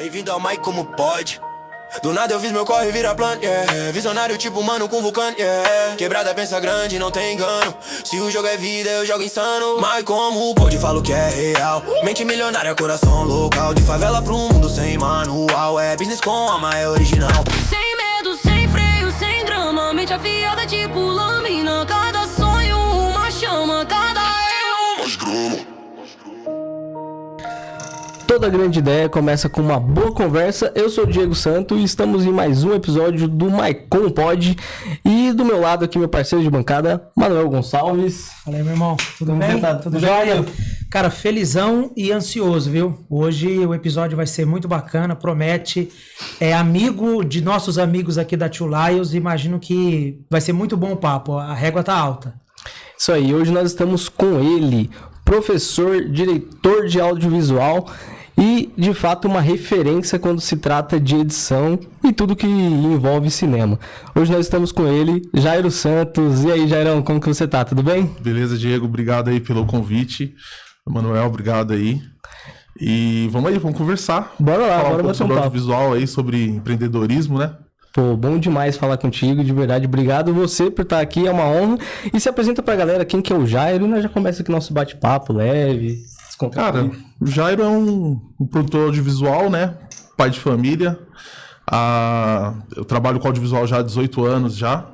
Bem-vindo ao Mike como pode. Do nada eu fiz meu corre virar plano, yeah. Visionário tipo mano com vulcano, yeah. Quebrada pensa grande, não tem engano. Se o jogo é vida, eu jogo insano. Mas como pode, falo que é real. Mente milionária, coração local. De favela pro mundo sem manual. É business com alma, é original. Sem medo, sem freio, sem drama. Mente afiada tipo lâmina. Cada sonho uma chama, cada erro mais grama. Toda grande ideia começa com uma boa conversa. Eu sou o Diego Santo e estamos em mais um episódio do Maicon Pod. E do meu lado aqui, meu parceiro de bancada, Manuel Gonçalves. Fala aí, meu irmão. Tudo Como bem? você tá? Tudo jóia? Cara, felizão e ansioso, viu? Hoje o episódio vai ser muito bacana, promete. É amigo de nossos amigos aqui da Two Lions. Imagino que vai ser muito bom o papo. A régua tá alta. Isso aí, hoje nós estamos com ele, professor, diretor de audiovisual e, de fato, uma referência quando se trata de edição e tudo que envolve cinema. Hoje nós estamos com ele, Jairo Santos. E aí, Jairão, como que você tá? Tudo bem? Beleza, Diego. Obrigado aí pelo convite. Manuel, obrigado aí. E vamos aí, vamos conversar. Bora lá, falar bora um pouco bater um sobre papo. audiovisual aí, sobre empreendedorismo, né? Pô, bom demais falar contigo, de verdade. Obrigado você por estar aqui, é uma honra. E se apresenta pra galera quem que é o Jairo, e nós já começa aqui nosso bate-papo leve. Cara, o Jairo é um produtor audiovisual, né? Pai de família. Eu trabalho com audiovisual já há 18 anos já.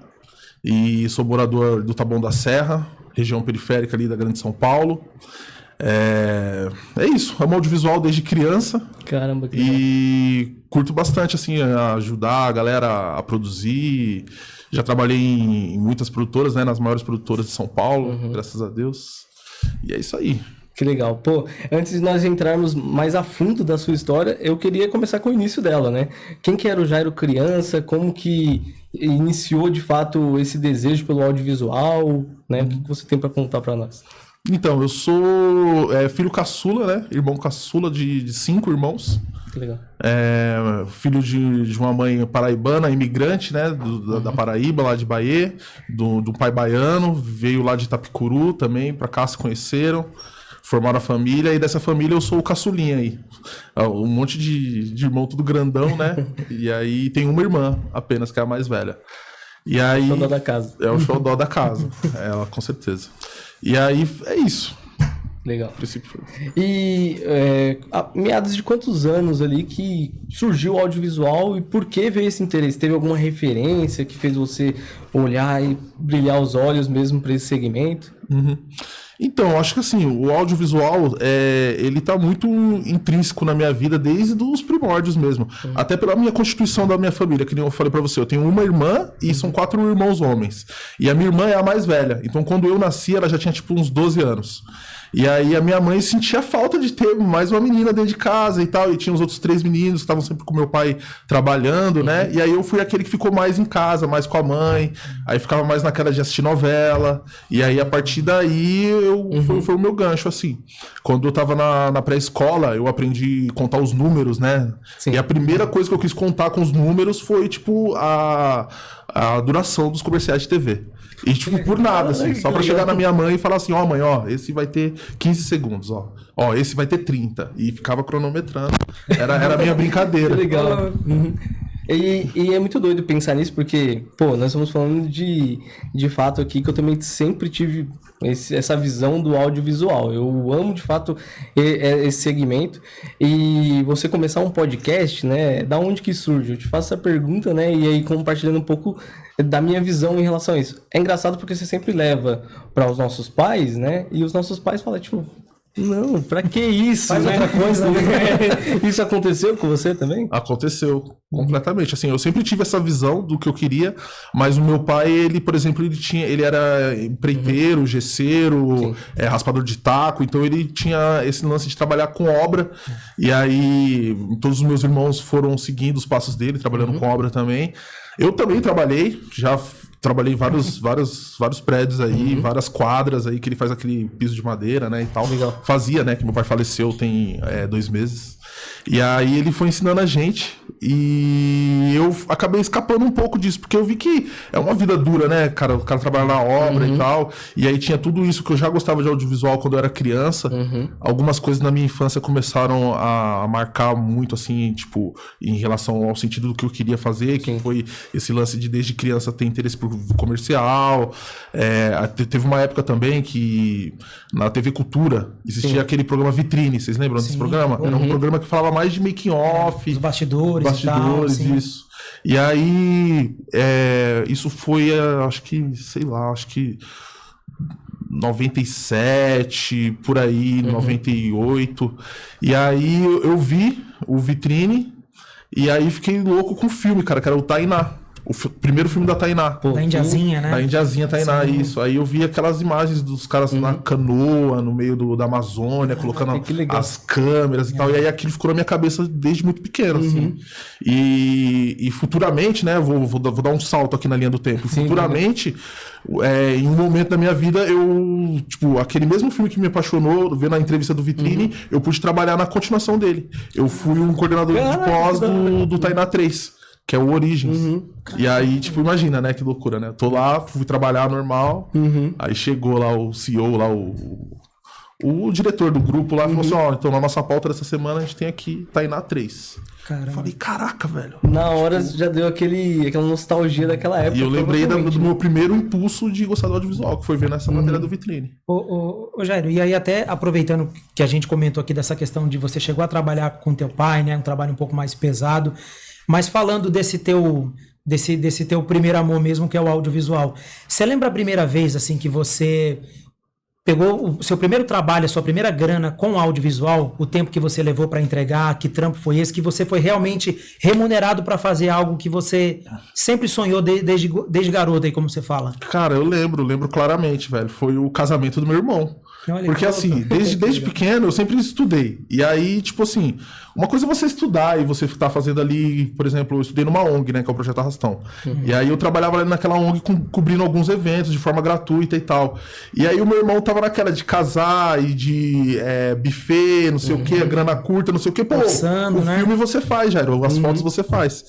E sou morador do Taboão da Serra, região periférica ali da Grande São Paulo. É isso, amo audiovisual desde criança. Caramba, que legal. E curto bastante, assim, ajudar a galera a produzir. Já trabalhei em muitas produtoras, né? Nas maiores produtoras de São Paulo, graças a Deus. E é isso aí. Que legal. Pô, antes de nós entrarmos mais a fundo da sua história, eu queria começar com o início dela, né? Quem que era o Jairo criança? Como que iniciou, de fato, esse desejo pelo audiovisual, né? O que você tem para contar para nós? Então, eu sou filho caçula, né? Irmão caçula de 5 irmãos. Que legal. Filho de uma mãe paraibana, imigrante, né? Da Paraíba, lá de Bahia. Do pai baiano, veio lá de Itapicuru também, pra cá se conheceram. Formaram a família, e dessa família eu sou o caçulinha aí. Um monte de irmão tudo grandão, né? E aí tem uma irmã apenas, que é a mais velha. E aí, o xodó da casa. É o xodó da casa, ela com certeza. E aí é isso. Legal. O princípio foi. E a meados de quantos anos ali que surgiu o audiovisual e por que veio esse interesse? Teve alguma referência que fez você olhar e brilhar os olhos mesmo para esse segmento? Então, acho que assim, o audiovisual, ele tá muito intrínseco na minha vida desde os primórdios mesmo. Até pela minha constituição da minha família, que nem eu falei pra você. Eu tenho uma irmã e são 4 irmãos homens. E a minha irmã é a mais velha. Então, quando eu nasci, ela já tinha tipo uns 12 anos. E aí a minha mãe sentia falta de ter mais uma menina dentro de casa e tal. E tinha os outros 3 meninos que estavam sempre com meu pai trabalhando, né? E aí eu fui aquele que ficou mais em casa, mais com a mãe. Aí ficava mais naquela de assistir novela. E aí a partir daí foi o meu gancho, assim. Quando eu tava na pré-escola, eu aprendi a contar os números, né? Sim. E a primeira coisa que eu quis contar com os números foi, tipo, a duração dos comerciais de TV. E, tipo, por nada, assim. Só pra chegar na minha mãe e falar assim, ó, mãe, ó, esse vai ter 15 segundos, ó. Ó, esse vai ter 30. E ficava cronometrando. Era a minha brincadeira. Que legal. E é muito doido pensar nisso, porque, pô, nós estamos falando de fato aqui que eu também sempre tive essa visão do audiovisual. Eu amo, de fato, esse segmento. E você começar um podcast, né, da onde que surge? Eu te faço essa pergunta, né, e aí compartilhando um pouco da minha visão em relação a isso. É engraçado porque você sempre leva para os nossos pais, né, e os nossos pais falam, tipo... Não, pra que isso? Faz né? outra coisa, né? Isso aconteceu com você também? Aconteceu, completamente. Assim, eu sempre tive essa visão do que eu queria, mas o meu pai, ele, por exemplo, ele era empreiteiro, gesseiro, raspador de taco, então ele tinha esse lance de trabalhar com obra, e aí todos os meus irmãos foram seguindo os passos dele, trabalhando com obra também. Eu também trabalhei em vários prédios aí, várias quadras aí, que ele faz aquele piso de madeira, né, e tal. Legal. Fazia, né, que meu pai faleceu tem 2 meses. E aí ele foi ensinando a gente e eu acabei escapando um pouco disso, porque eu vi que é uma vida dura, né, cara? O cara trabalha na obra e tal, e aí tinha tudo isso que eu já gostava de audiovisual quando eu era criança. Algumas coisas na minha infância começaram a marcar muito, assim, tipo, em relação ao sentido do que eu queria fazer, que foi esse lance de desde criança ter interesse por comercial. Teve uma época também que na TV Cultura existia aquele programa Vitrine, vocês lembram desse programa? Era um programa que falava mais de making off, os bastidores e tal, assim. isso. E aí, isso foi, acho que 97, por aí, 98. E aí eu vi o Vitrine, e aí fiquei louco com o filme, cara, que era o Tainá. O primeiro filme da Tainá. Da Indiazinha, né? Da Indiazinha Tainá, Sim. isso. Aí eu vi aquelas imagens dos caras na canoa, no meio da Amazônia, colocando as câmeras e tal. E aí aquilo ficou na minha cabeça desde muito pequeno, assim. E futuramente, né? Vou dar um salto aqui na linha do tempo. Futuramente, em um momento da minha vida, eu... Tipo, aquele mesmo filme que me apaixonou, vendo a entrevista do Vitrine, eu pude trabalhar na continuação dele. Eu fui um coordenador de pós do Tainá 3. Que é o Origins. E aí, tipo, imagina, né? Que loucura, né? Eu tô lá, fui trabalhar normal. Aí chegou lá o CEO, lá o diretor do grupo lá, falou assim, então na nossa pauta dessa semana a gente tem aqui Tainá 3. Caramba. Falei, caraca, velho. Na hora já deu aquela nostalgia daquela época. E eu lembrei do meu primeiro impulso de gostar do audiovisual, que foi ver nessa matéria do Vitrine. Ô Jairo, e aí até aproveitando que a gente comentou aqui dessa questão de você chegou a trabalhar com teu pai, né? Um trabalho um pouco mais pesado. Mas falando desse teu primeiro amor mesmo, que é o audiovisual. Você lembra a primeira vez, assim, que você pegou o seu primeiro trabalho, a sua primeira grana com audiovisual, o tempo que você levou para entregar, que trampo foi esse, que você foi realmente remunerado para fazer algo que você sempre sonhou desde garoto aí, como você fala? Cara, eu lembro claramente, velho. Foi o casamento do meu irmão. Porque assim, desde pequeno eu sempre estudei. E aí, tipo assim, uma coisa é você estudar e você tá fazendo ali, por exemplo, eu estudei numa ONG, né, que é o Projeto Arrastão. E aí eu trabalhava ali naquela ONG cobrindo alguns eventos de forma gratuita e tal. E aí o meu irmão tava naquela de casar e de buffet, não sei o que, grana curta, não sei o que. Pô, Passando, o filme você faz, Jairo, as fotos você faz.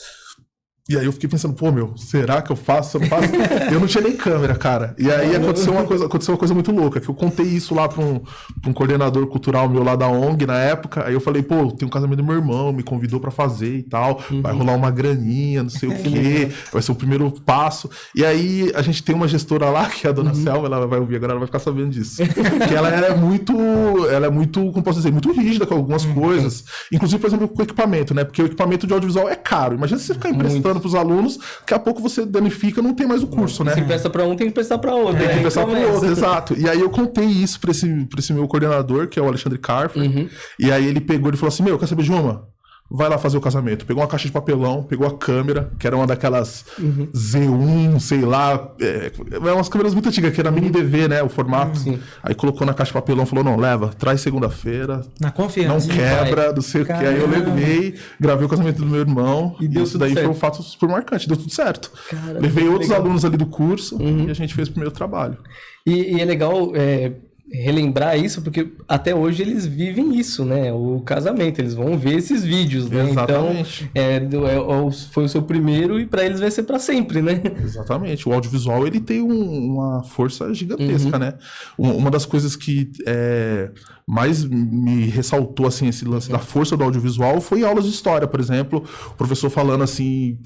E aí eu fiquei pensando, pô, será que eu faço? Eu não faço? Eu não tinha nem câmera, cara. E aí aconteceu uma coisa muito louca, que eu contei isso lá pra um coordenador cultural meu lá da ONG na época. Aí eu falei, pô, tem um casamento do meu irmão, me convidou pra fazer e tal. Vai rolar uma graninha, não sei o quê. Vai ser o primeiro passo. E aí a gente tem uma gestora lá, que é a dona Selma, ela vai ouvir agora, ela vai ficar sabendo disso. Que ela é muito, como posso dizer, muito rígida com algumas coisas. Inclusive, por exemplo, com o equipamento, né? Porque o equipamento de audiovisual é caro. Imagina se você ficar emprestando pros alunos, daqui a pouco você danifica, não tem mais o curso, né? Se empresta pra um, tem que emprestar pra outro. Tem que emprestar pro outro, exato. E aí eu contei isso pra esse meu coordenador, que é o Alexandre Carfer, e aí ele pegou e falou assim, quer saber, Juma? Vai lá fazer o casamento. Pegou uma caixa de papelão, pegou a câmera, que era uma daquelas Z1, sei lá, umas câmeras muito antigas, que era mini DV, né, o formato. Aí colocou na caixa de papelão, falou, não, leva, traz segunda-feira. Na confiança. Não quebra, não sei o que. Aí eu levei, gravei o casamento do meu irmão, e isso daí foi um fato super marcante, deu tudo certo. Caramba, levei outros alunos ali do curso, e a gente fez o primeiro trabalho. E é legal... relembrar isso, porque até hoje eles vivem isso, né? O casamento, eles vão ver esses vídeos, né? Exatamente. Então, foi o seu primeiro e para eles vai ser para sempre, né? Exatamente. O audiovisual, ele tem uma força gigantesca, né? Uma das coisas que mais me ressaltou, assim, esse lance da força do audiovisual foi em aulas de história, por exemplo. O professor falando, assim,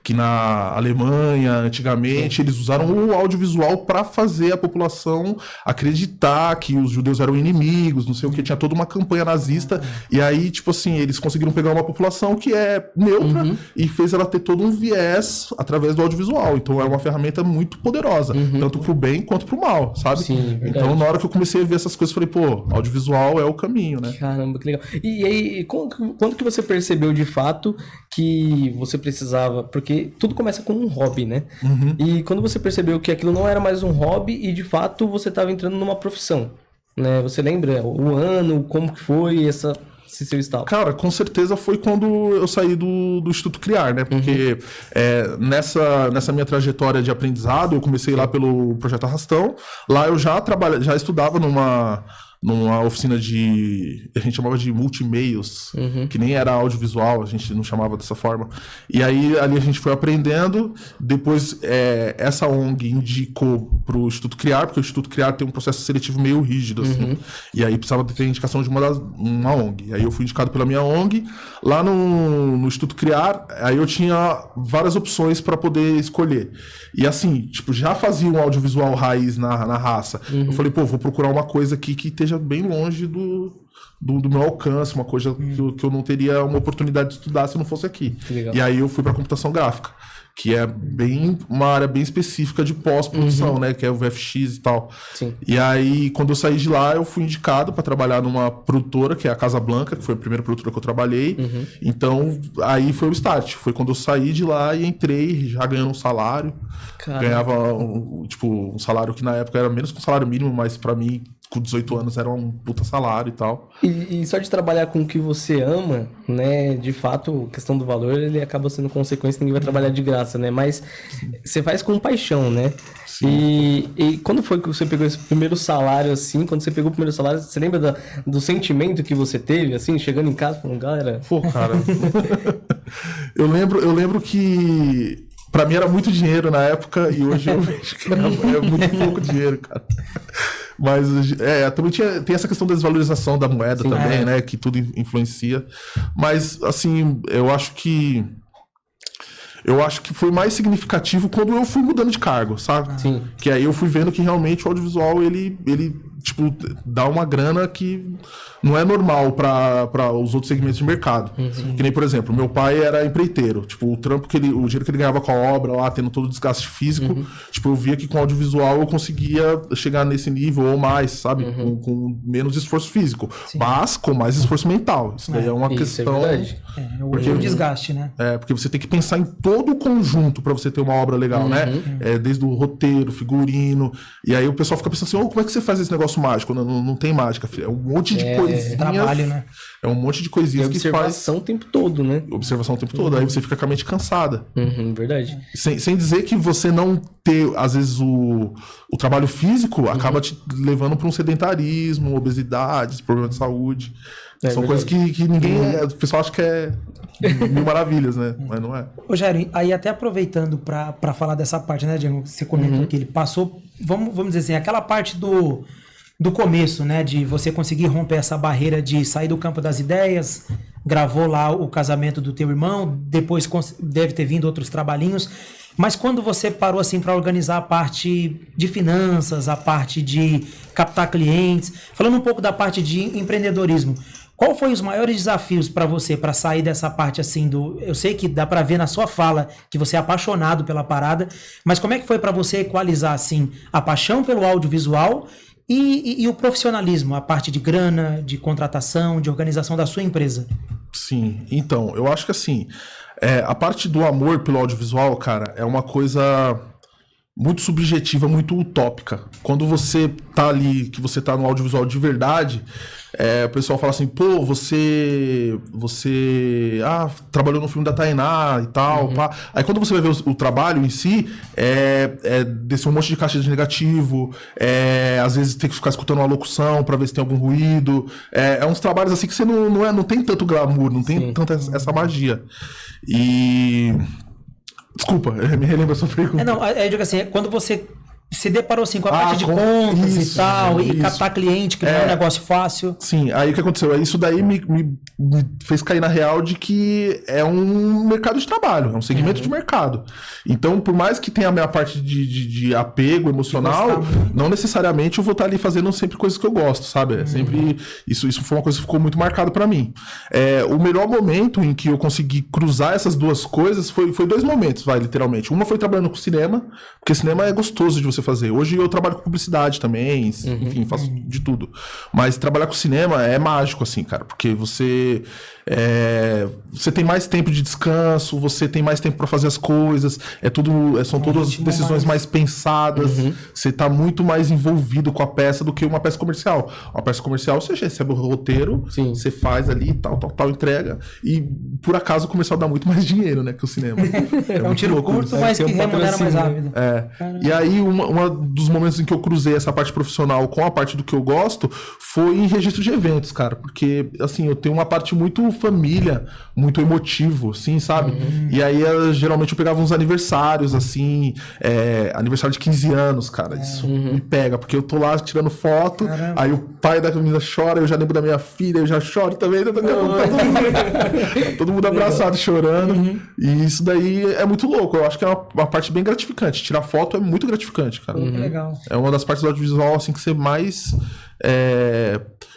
que na Alemanha, antigamente, eles usaram o audiovisual para fazer a população acreditar que os judeus eram inimigos, não sei o que, tinha toda uma campanha nazista, e aí, tipo assim, eles conseguiram pegar uma população que é neutra e fez ela ter todo um viés através do audiovisual. Então é uma ferramenta muito poderosa, tanto pro bem quanto pro mal, sabe? Sim, então na hora que eu comecei a ver essas coisas, eu falei, pô, audiovisual é o caminho, né? Caramba, que legal. E aí, quando que você percebeu de fato que você precisava, porque tudo começa com um hobby, né? E quando você percebeu que aquilo não era mais um hobby e de fato você estava entrando numa profissão, né? Você lembra o ano, como que foi esse seu estado? Cara, com certeza foi quando eu saí do Instituto Criar, né? Porque nessa minha trajetória de aprendizado, eu comecei lá pelo Projeto Arrastão. Lá eu já estudava numa oficina a gente chamava de multimeios, que nem era audiovisual, a gente não chamava dessa forma. E aí ali a gente foi aprendendo, depois essa ONG indicou pro Instituto Criar, porque o Instituto Criar tem um processo seletivo meio rígido, assim, e aí precisava ter a indicação de uma ONG. Aí eu fui indicado pela minha ONG, lá no Instituto Criar, aí eu tinha várias opções para poder escolher. E assim, tipo, já fazia um audiovisual raiz na raça. Eu falei, pô, vou procurar uma coisa aqui que esteja bem longe do meu alcance, uma coisa que eu não teria uma oportunidade de estudar se não fosse aqui. Legal. E aí eu fui para computação gráfica, que é uma área bem específica de pós-produção, né? Que é o VFX e tal. Sim. E aí, quando eu saí de lá, eu fui indicado para trabalhar numa produtora, que é a Casablanca, que foi a primeira produtora que eu trabalhei. Então, aí foi o start. Foi quando eu saí de lá e entrei, já ganhando um salário. Caramba. Ganhava, um salário que na época era menos que um salário mínimo, mas para mim, com 18 anos, era um puta salário e tal. E só de trabalhar com o que você ama, né, de fato, a questão do valor, ele acaba sendo consequência, ninguém vai trabalhar de graça, né, mas você faz com paixão, né? E quando foi que você pegou esse primeiro salário, assim, quando você pegou o primeiro salário, você lembra do sentimento que você teve, assim, chegando em casa, falando, galera... Pô, cara, eu lembro que pra mim era muito dinheiro na época e hoje eu vejo que é muito pouco dinheiro, cara. Mas também tem essa questão da desvalorização da moeda também, né? Que tudo influencia. Mas, assim, eu acho que foi mais significativo quando eu fui mudando de cargo, sabe? Sim. Que aí eu fui vendo que realmente o audiovisual, ele tipo, dá uma grana que não é normal para os outros segmentos de mercado. Que nem, por exemplo, meu pai era empreiteiro. Tipo, o dinheiro que ele ganhava com a obra lá, tendo todo o desgaste físico, tipo, eu via que com o audiovisual eu conseguia chegar nesse nível ou mais, sabe? Com menos esforço físico. Sim. Mas com mais esforço mental. Isso daí é uma questão... É verdade. O desgaste, né? Porque você tem que pensar em todo o conjunto para você ter uma obra legal, né? Desde o roteiro, figurino. E aí o pessoal fica pensando assim, como é que você faz esse negócio mágico? Não tem mágica, filho. É um monte de coisinhas. Trabalho, né? É um monte de coisinhas que faz... observação o tempo todo, né? Observação o tempo todo. Aí você fica com a mente cansada. Verdade. Sem dizer que você não ter, às vezes, o trabalho físico acaba te levando para um sedentarismo, obesidade, problema de saúde. São coisas que ninguém... O pessoal acha que é mil maravilhas, né? Mas não é. Ô, Jair, aí até aproveitando para falar dessa parte, né, Diego? Você comentou que ele passou... Vamos dizer assim, aquela parte do começo, né? De você conseguir romper essa barreira de sair do campo das ideias, gravou lá o casamento do teu irmão, depois deve ter vindo outros trabalhinhos. Mas quando você parou assim para organizar a parte de finanças, a parte de captar clientes, falando um pouco da parte de empreendedorismo, qual foi os maiores desafios para você para sair dessa parte assim eu sei que dá para ver na sua fala que você é apaixonado pela parada, mas como é que foi para você equalizar assim a paixão pelo audiovisual e o profissionalismo, a parte de grana, de contratação, de organização da sua empresa? Sim, então, eu acho que assim, a parte do amor pelo audiovisual, cara, é uma coisa muito subjetiva, muito utópica. Quando você tá ali, que você tá no audiovisual de verdade, o pessoal fala assim, pô, você trabalhou no filme da Tainá e tal, pá. Aí quando você vai ver o trabalho em si, descer um monte de caixa de negativo, às vezes tem que ficar escutando uma locução pra ver se tem algum ruído. É uns trabalhos assim que você não tem tanto glamour, não tem tanta essa magia. E... Desculpa, me relembra a sua pergunta. Eu digo assim, quando você se deparou assim com a parte de contas e tal, e captar cliente, que não é um negócio fácil. Sim, aí o que aconteceu? Isso daí me fez cair na real de que é um mercado de trabalho, é um segmento de mercado. Então, por mais que tenha a minha parte de apego emocional, não necessariamente eu vou estar ali fazendo sempre coisas que eu gosto, sabe? Sempre isso foi uma coisa que ficou muito marcada pra mim. O melhor momento em que eu consegui cruzar essas duas coisas foi 2 momentos, literalmente. Uma foi trabalhando com cinema, porque cinema é gostoso de você fazer. Hoje eu trabalho com publicidade também, enfim, faço de tudo. Mas trabalhar com cinema é mágico, assim, cara, porque você tem mais tempo de descanso, você tem mais tempo para fazer as coisas, são todas decisões mais pensadas, você tá muito mais envolvido com a peça do que uma peça comercial. Uma peça comercial, você recebe o roteiro, você faz ali, tal, entrega, e por acaso o comercial dá muito mais dinheiro, né, que o cinema. É um tiro curto, mas que remunera mais rápido. E aí, dos momentos em que eu cruzei essa parte profissional com a parte do que eu gosto foi em registro de eventos, cara. Porque, assim, eu tenho uma parte muito família, muito emotivo, assim, sabe? E aí, geralmente, eu pegava uns aniversários, assim, aniversário de 15 anos, cara. Isso me pega, porque eu tô lá tirando foto, aí o pai da menina chora, eu já lembro da minha filha, eu já choro também. Todo mundo abraçado, chorando. E isso daí é muito louco. Eu acho que é uma parte bem gratificante. Tirar foto é muito gratificante, cara. Legal. É uma das partes do audiovisual, assim, que você mais...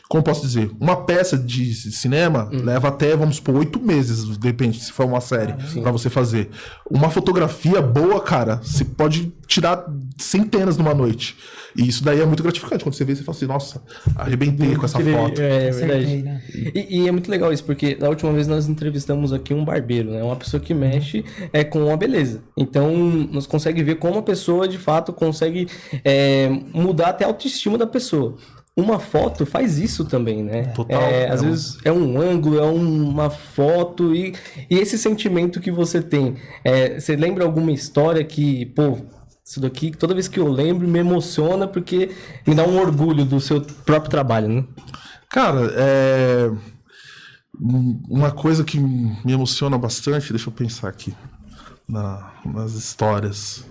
como posso dizer? Uma peça de cinema leva até, vamos supor, 8 meses, depende se for uma série, pra você fazer. Uma fotografia boa, cara, você pode tirar centenas numa noite. E isso daí é muito gratificante. Quando você vê, você fala assim, nossa, arrebentei com essa foto. É verdade. Acertei, né? E é muito legal isso, porque da última vez nós entrevistamos aqui um barbeiro, né? Uma pessoa que mexe com a beleza. Então, nós conseguimos ver como a pessoa, de fato, consegue mudar até a autoestima da pessoa. Uma foto faz isso também, né? Total. Às vezes é um ângulo, é uma foto e esse sentimento que você tem. Você lembra alguma história que, pô, isso daqui, toda vez que eu lembro, me emociona porque me dá um orgulho do seu próprio trabalho, né? Cara, uma coisa que me emociona bastante, deixa eu pensar aqui nas histórias.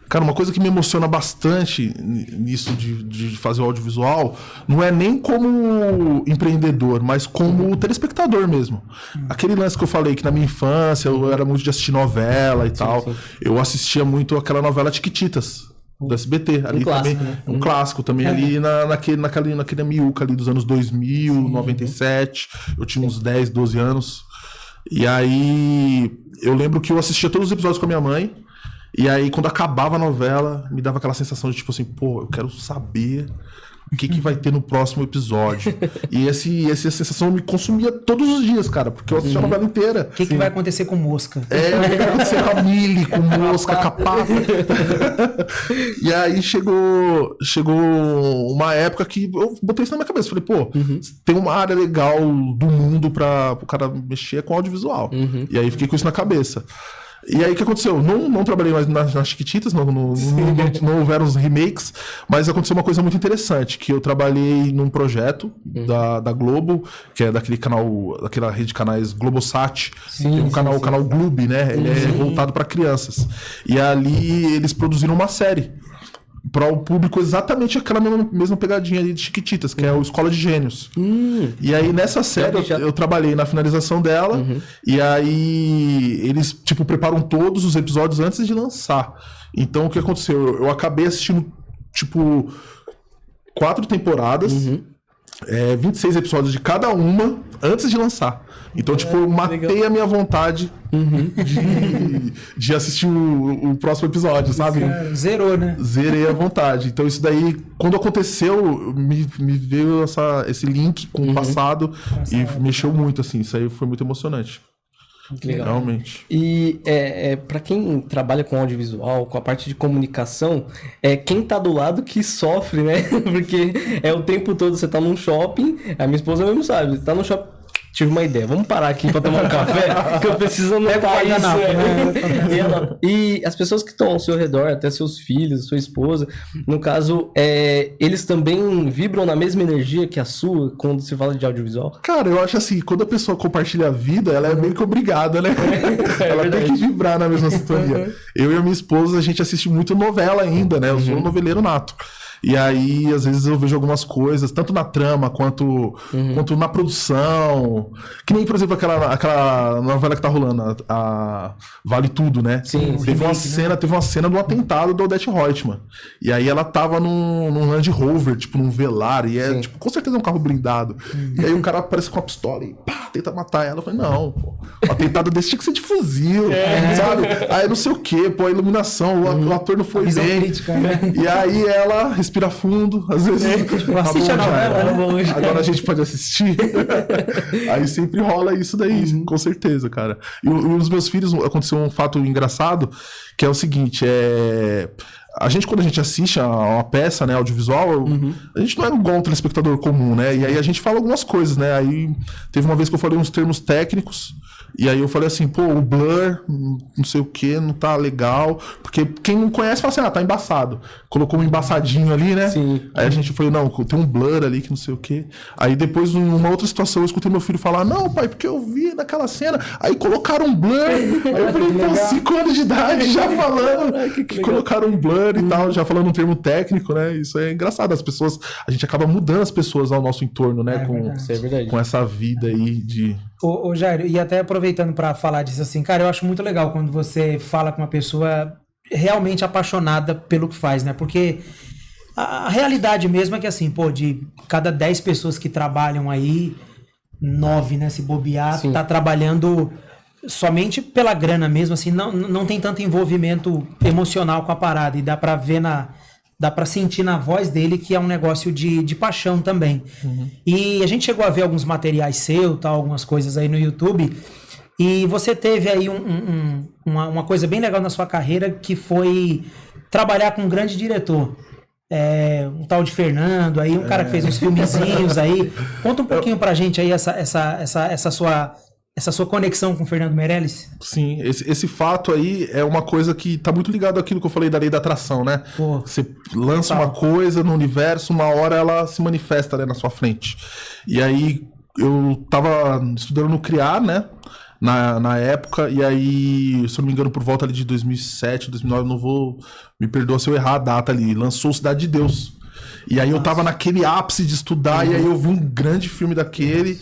Cara, uma coisa que me emociona bastante nisso de fazer o audiovisual não é nem como empreendedor, mas como telespectador mesmo. Aquele lance que eu falei que na minha infância eu era muito de assistir novela e tal. Sim. Eu assistia muito aquela novela Chiquititas, do SBT. Ali clássico, também, né? Um clássico também ali naquele miúca ali dos anos 2000, 97. Eu tinha uns 10, 12 anos. E aí eu lembro que eu assistia todos os episódios com a minha mãe. E aí, quando acabava a novela, me dava aquela sensação de tipo assim, pô, eu quero saber o que vai ter no próximo episódio. E essa sensação me consumia todos os dias, cara, porque eu assistia a novela inteira. O que vai acontecer com mosca? O que vai acontecer com a Milly, com mosca, com a pata. E aí chegou uma época que eu botei isso na minha cabeça. Falei, pô, tem uma área legal do mundo para o cara mexer com audiovisual. E aí fiquei com isso na cabeça. E aí o que aconteceu? Não trabalhei mais nas Chiquititas, não houveram os remakes, mas aconteceu uma coisa muito interessante, que eu trabalhei num projeto da Globo, que é daquela rede de canais Globosat, tem um canal, o canal Gloob, né? Ele é voltado para crianças. E ali eles produziram uma série para o público exatamente aquela mesma pegadinha ali de Chiquititas, que é o Escola de Gênios. E aí nessa série eu trabalhei na finalização dela, e aí eles tipo preparam todos os episódios antes de lançar. Então o que aconteceu? Eu acabei assistindo tipo 4 temporadas, 26 episódios de cada uma antes de lançar. Então, tipo, eu matei a minha vontade de assistir o próximo episódio, sabe? Zerou, né? Zerei a vontade. Então, isso daí, quando aconteceu, me veio esse link com o passado e mexeu muito, assim. Isso aí foi muito emocionante. Legal. Realmente. E para quem trabalha com audiovisual, com a parte de comunicação, quem tá do lado que sofre, né? Porque o tempo todo você tá num shopping, a minha esposa mesmo sabe, você tá num shopping. Tive uma ideia, vamos parar aqui pra tomar um café, que eu preciso anotar isso. E as pessoas que estão ao seu redor, até seus filhos, sua esposa, no caso, eles também vibram na mesma energia que a sua quando se fala de audiovisual? Cara, eu acho assim, quando a pessoa compartilha a vida, ela é meio que obrigada, né? Ela tem que vibrar na mesma sintonia. Eu e a minha esposa, a gente assiste muito novela ainda, né? Eu sou um noveleiro nato. E aí, às vezes, eu vejo algumas coisas, tanto na trama quanto na produção. Que nem, por exemplo, aquela novela que tá rolando, a Vale Tudo, né? Sim, teve uma cena do atentado do Odete Roitman. E aí ela tava num Land Rover, tipo, num velar. E tipo, com certeza é um carro blindado. E aí o cara aparece com a pistola e pá, tenta matar ela. Eu falei, não, pô, o atentado desse tinha que ser de fuzil, sabe? Aí não sei o quê, pô, a iluminação, o ator não foi bem. Crítica, né? E aí ela respira fundo, às vezes assiste a novela, agora a gente pode assistir. Aí sempre rola isso daí, com certeza, cara. E os meus filhos, aconteceu um fato engraçado, que é o seguinte, a gente, quando a gente assiste a uma peça, né, audiovisual, a gente não é igual um telespectador comum, né? E aí a gente fala algumas coisas, né? Aí teve uma vez que eu falei uns termos técnicos, e aí eu falei assim, pô, o blur, não sei o que, não tá legal. Porque quem não conhece fala assim, tá embaçado. Colocou um embaçadinho ali, né? Sim. Aí a gente falou, não, tem um blur ali que não sei o que. Aí depois, numa outra situação, eu escutei meu filho falar, não, pai, porque eu vi naquela cena. Aí colocaram um blur. Aí eu falei, pô, 5 anos de idade já falando que colocaram um blur e tal, já falando um termo técnico, né? Isso é engraçado. As pessoas, a gente acaba mudando as pessoas ao nosso entorno, né? Isso é verdade. Com essa vida aí de... Ô Jair, e até aproveitando para falar disso assim, cara, eu acho muito legal quando você fala com uma pessoa realmente apaixonada pelo que faz, né? Porque a realidade mesmo é que assim, pô, de cada 10 pessoas que trabalham aí, 9, né, se bobear, tá trabalhando somente pela grana mesmo, assim, não tem tanto envolvimento emocional com a parada, e dá pra ver dá pra sentir na voz dele que é um negócio de paixão também. E a gente chegou a ver alguns materiais seus, tal, algumas coisas aí no YouTube, e você teve aí uma coisa bem legal na sua carreira, que foi trabalhar com um grande diretor. Um tal de Fernando, aí um cara que fez uns filmezinhos aí. Conta um pouquinho pra gente aí essa sua conexão com o Fernando Meirelles. Sim, esse fato aí é uma coisa que tá muito ligado àquilo que eu falei da lei da atração, né? Pô, você lança uma coisa no universo, uma hora ela se manifesta, né, na sua frente. E aí eu tava estudando no CRIAR, né? Na época, e aí, se eu não me engano, por volta ali de 2007, 2009, não vou... Me perdoa se eu errar a data ali. Lançou Cidade de Deus. E aí eu tava naquele ápice de estudar, e aí eu vi um grande filme daquele,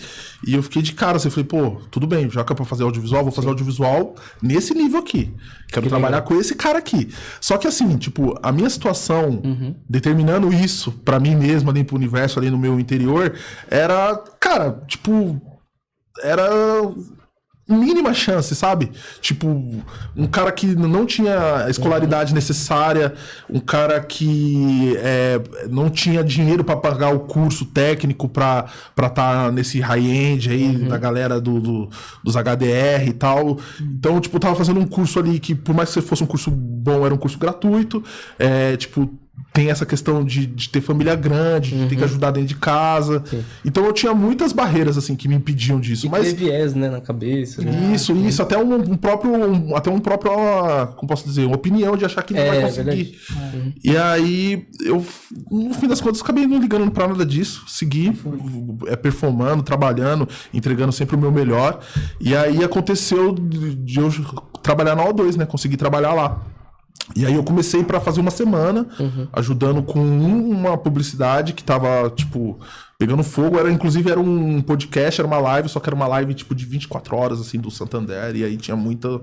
e eu fiquei de cara, assim, eu falei, pô, tudo bem, já que é pra fazer audiovisual, vou fazer audiovisual nesse nível aqui. Quero trabalhar com esse cara aqui. Só que assim, tipo, a minha situação, determinando isso pra mim mesmo, ali pro universo, ali no meu interior, era, cara, tipo, era... mínima chance, sabe? Tipo, um cara que não tinha a escolaridade necessária, um cara que não tinha dinheiro pra pagar o curso técnico pra tá nesse high-end aí, da galera dos HDR e tal. Então, tipo, eu tava fazendo um curso ali que, por mais que fosse um curso bom, era um curso gratuito. Tipo, tem essa questão de ter família grande, de ter que ajudar dentro de casa. Sim. Então eu tinha muitas barreiras, assim, que me impediam disso. Mas ter viés, né, na cabeça. Né? Isso. Até um próprio, como posso dizer, uma opinião de achar que não vai conseguir. E aí, eu, no fim das contas, acabei não ligando pra nada disso. Segui, performando, trabalhando, entregando sempre o meu melhor. E aí aconteceu de eu trabalhar na O2, né? Consegui trabalhar lá. E aí eu comecei pra fazer uma semana, ajudando com uma publicidade que tava, tipo, pegando fogo. Inclusive era um podcast, era uma live, só que era uma live, tipo, de 24 horas, assim, do Santander. E aí tinha muita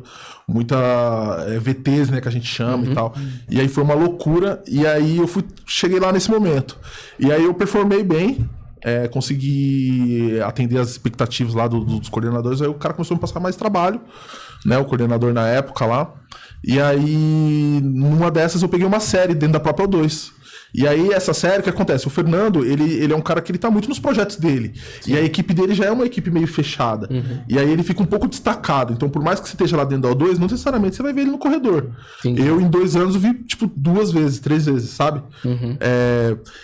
VTs, né, que a gente chama e tal. E aí foi uma loucura. E aí eu cheguei lá nesse momento. E aí eu performei bem. Consegui atender as expectativas lá dos coordenadores. Aí o cara começou a me passar mais trabalho, né, o coordenador na época lá. E aí, numa dessas, eu peguei uma série dentro da própria O2. E aí, essa série, o que acontece? O Fernando, ele é um cara que ele tá muito nos projetos dele. Sim. E a equipe dele já é uma equipe meio fechada. E aí, ele fica um pouco destacado. Então, por mais que você esteja lá dentro da O2, não necessariamente você vai ver ele no corredor. Sim. Eu, em 2 anos, vi, tipo, 2 vezes, 3 vezes, sabe?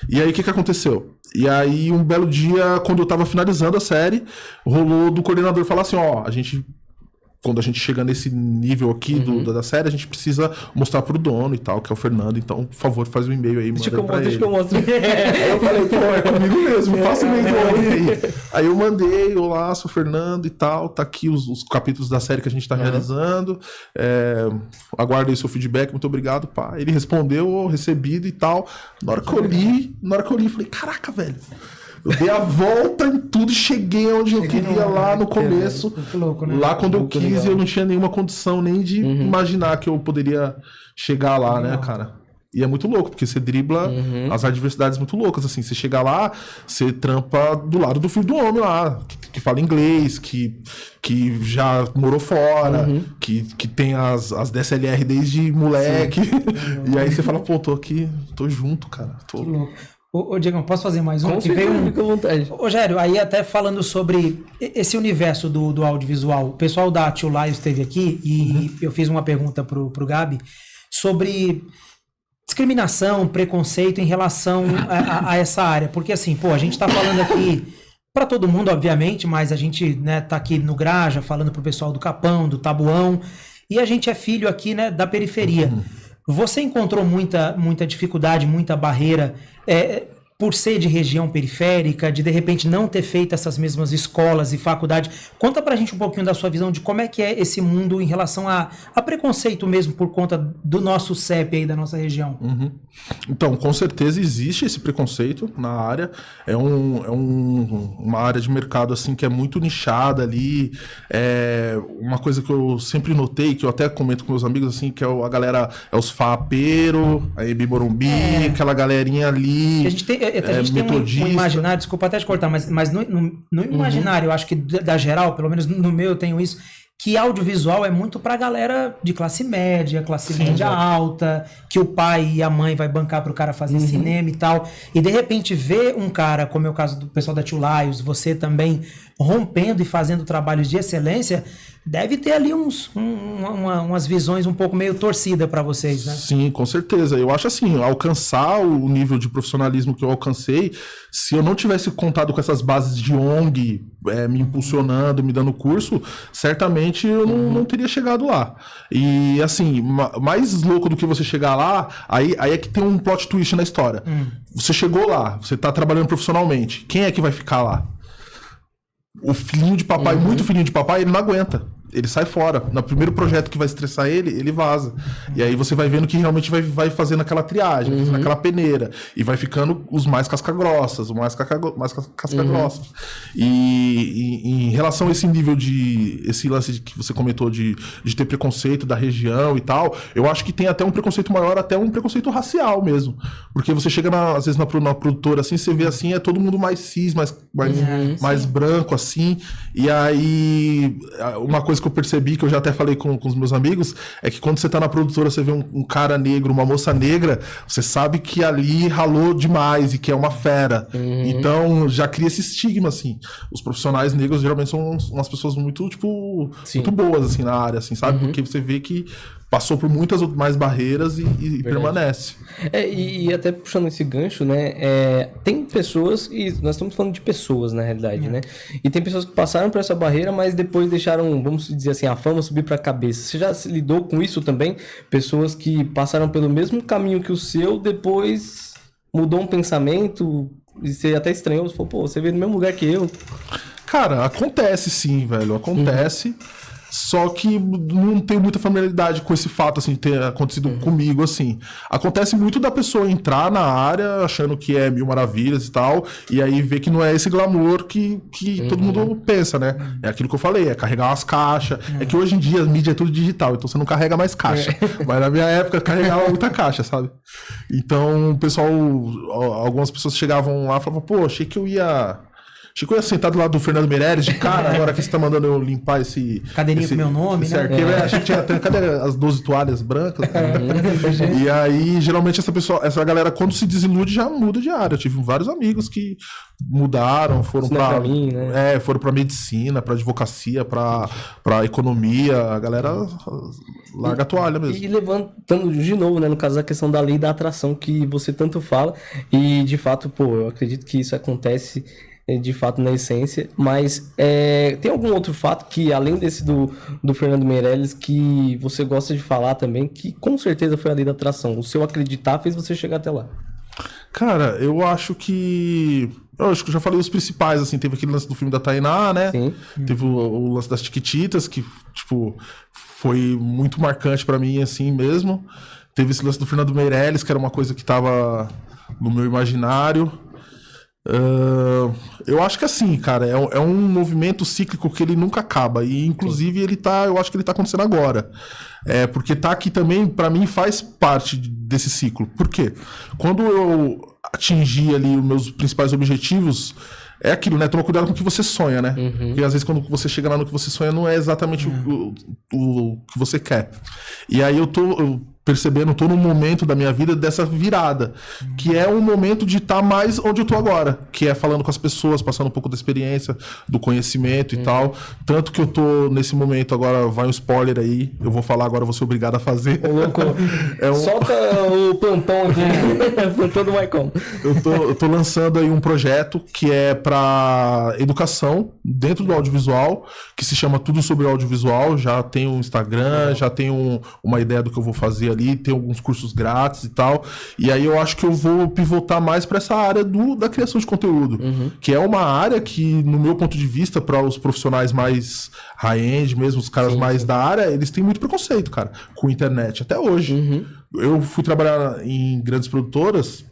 E aí, o que aconteceu? E aí, um belo dia, quando eu tava finalizando a série, rolou do coordenador falar assim, ó, quando a gente chega nesse nível aqui da série, a gente precisa mostrar pro dono e tal, que é o Fernando. Então, por favor, faz um e-mail aí, manda pra ele. Deixa que eu mostro. Aí eu falei, pô, é comigo mesmo, faça um e-mail aí. Aí eu mandei, olá, sou o Fernando e tal, tá aqui os capítulos da série que a gente tá realizando. Aguardo aí seu feedback, muito obrigado, pá. Ele respondeu, recebido e tal. Na hora que eu li, falei, caraca, velho. Eu dei a volta em tudo e cheguei onde eu queria lá no começo. Louco, né? Lá quando eu quis, eu não tinha nenhuma condição nem de imaginar que eu poderia chegar lá, né, cara? E é muito louco, porque você dribla as adversidades muito loucas, assim. Você chega lá, você trampa do lado do filho do homem lá, que fala inglês, que já morou fora, que tem as DSLR desde moleque. E aí você fala, pô, tô aqui, tô junto, cara. Que louco. Ô Diego, posso fazer mais um? Que veio fica à vontade. Ô Gério, aí até falando sobre esse universo do audiovisual, o pessoal da Tio Lions esteve aqui e eu fiz uma pergunta pro Gabi sobre discriminação, preconceito em relação a essa área. Porque assim, pô, a gente tá falando aqui para todo mundo, obviamente, mas a gente, né, tá aqui no Graja, falando pro pessoal do Capão, do Tabuão, e a gente é filho aqui, né, da periferia. Você encontrou muita dificuldade, muita barreira por ser de região periférica, de repente não ter feito essas mesmas escolas e faculdade? Conta pra gente um pouquinho da sua visão de como é que é esse mundo em relação a preconceito mesmo por conta do nosso CEP aí, da nossa região. Então, com certeza existe esse preconceito na área. É uma área de mercado assim que é muito nichada ali. Uma coisa que eu sempre notei, que eu até comento com meus amigos assim, que a galera os fapeiro, a Ebi Morumbi, aquela galerinha ali. A gente tem um imaginário, desculpa até te cortar, mas no imaginário, eu acho que da geral, pelo menos no meu eu tenho isso, que audiovisual é muito pra galera de classe média alta, que o pai e a mãe vai bancar pro cara fazer cinema e tal. E de repente ver um cara, como é o caso do pessoal da Tio Laios, você também rompendo e fazendo trabalhos de excelência, deve ter ali umas visões um pouco meio torcida para vocês, né? Sim, com certeza. Eu acho assim, alcançar o nível de profissionalismo que eu alcancei, se eu não tivesse contado com essas bases de ONG me impulsionando, me dando curso, certamente eu não teria chegado lá. E assim, mais louco do que você chegar lá, aí é que tem um plot twist na história. Você chegou lá, você tá trabalhando profissionalmente, quem é que vai ficar lá? O filhinho de papai, muito filhinho de papai, ele não aguenta. Ele sai fora. No primeiro projeto que vai estressar ele vaza. E aí você vai vendo que realmente vai fazendo aquela triagem, vai fazendo aquela peneira. E vai ficando os mais casca-grossas, casca-grossas. E em relação a esse nível esse lance que você comentou de ter preconceito da região e tal, eu acho que tem até um preconceito maior, até um preconceito racial mesmo. Porque você chega, às vezes, na produtora, assim, você vê assim, é todo mundo mais cis, mais branco, assim. E aí, uma coisa que eu percebi, que eu já até falei com os meus amigos, é que quando você tá na produtora, você vê um cara negro, uma moça negra, você sabe que ali ralou demais e que é uma fera. Então, já cria esse estigma, assim. Os profissionais negros geralmente são umas pessoas muito, tipo, muito boas, assim, na área, assim, sabe? Porque você vê que passou por muitas mais barreiras e permanece. E até puxando esse gancho, né? Tem pessoas, e nós estamos falando de pessoas, na realidade, né? E tem pessoas que passaram por essa barreira, mas depois deixaram, vamos dizer assim, a fama subir para a cabeça. Você já se lidou com isso também? Pessoas que passaram pelo mesmo caminho que o seu, depois mudou um pensamento, e você até estranhou, você falou, pô, você veio no mesmo lugar que eu. Cara, acontece sim, velho, acontece. Só que não tenho muita familiaridade com esse fato, assim, de ter acontecido comigo, assim. Acontece muito da pessoa entrar na área achando que é mil maravilhas e tal, e aí ver que não é esse glamour que todo mundo pensa, né? É aquilo que eu falei, é carregar umas caixas. É que hoje em dia a mídia é tudo digital, então você não carrega mais caixa. Mas na minha época carregava muita caixa, sabe? Então o pessoal, algumas pessoas chegavam lá e falavam, pô, achei que eu ia sentar do lado do Fernando Meirelles, de cara, agora que você tá mandando eu limpar esse... Cadeirinha com meu nome, né? Achei que tinha até... Cadê as 12 toalhas brancas? E aí, geralmente, essa galera, quando se desilude, já muda de área. Eu tive vários amigos que mudaram, foram pra... mim, né? Foram pra medicina, pra advocacia, pra economia. A galera larga a toalha mesmo. E levantando de novo, né, no caso da questão da lei da atração, que você tanto fala, e de fato, pô, eu acredito que isso acontece de fato na essência, mas tem algum outro fato que, além desse do Fernando Meirelles, que você gosta de falar também, que com certeza foi a lei da atração? O seu acreditar fez você chegar até lá. Cara, eu acho que eu já falei os principais, assim, teve aquele lance do filme da Tainá, né? Sim. Teve o lance das Chiquititas, que, tipo, foi muito marcante pra mim, assim, mesmo. Teve esse lance do Fernando Meirelles, que era uma coisa que tava no meu imaginário. Eu acho que assim, cara, é um movimento cíclico que ele nunca acaba. E inclusive eu acho que ele tá acontecendo agora. Porque tá aqui também, pra mim, faz parte desse ciclo. Por quê? Quando eu atingi ali os meus principais objetivos, é aquilo, né? Toma cuidado com o que você sonha, né? Porque às vezes quando você chega lá no que você sonha, não é exatamente o que você quer. E aí eu percebendo, tô num momento da minha vida dessa virada, que é um momento de estar mais onde eu tô agora, que é falando com as pessoas, passando um pouco da experiência, do conhecimento e tal. Tanto que eu tô nesse momento agora, vai um spoiler aí, eu vou falar agora, eu vou ser obrigado a fazer. Ô, louco, solta o plantão aqui, plantão do Maicon. Eu tô lançando aí um projeto que é para educação dentro do audiovisual, que se chama Tudo Sobre Audiovisual. Já tem um Instagram, já tenho uma ideia do que eu vou fazer ali, tem alguns cursos grátis e tal. E aí eu acho que eu vou pivotar mais para essa área da criação de conteúdo, que é uma área que, no meu ponto de vista, para os profissionais mais high-end mesmo, os caras mais da área, eles têm muito preconceito, cara, com internet, até hoje. Eu fui trabalhar em grandes produtoras,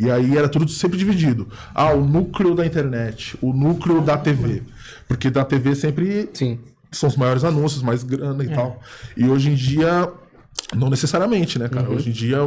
e aí era tudo sempre dividido. O núcleo da internet, o núcleo da TV. Porque da TV sempre são os maiores anúncios, mais grana e tal. E hoje em dia, não necessariamente, né, cara? Hoje em dia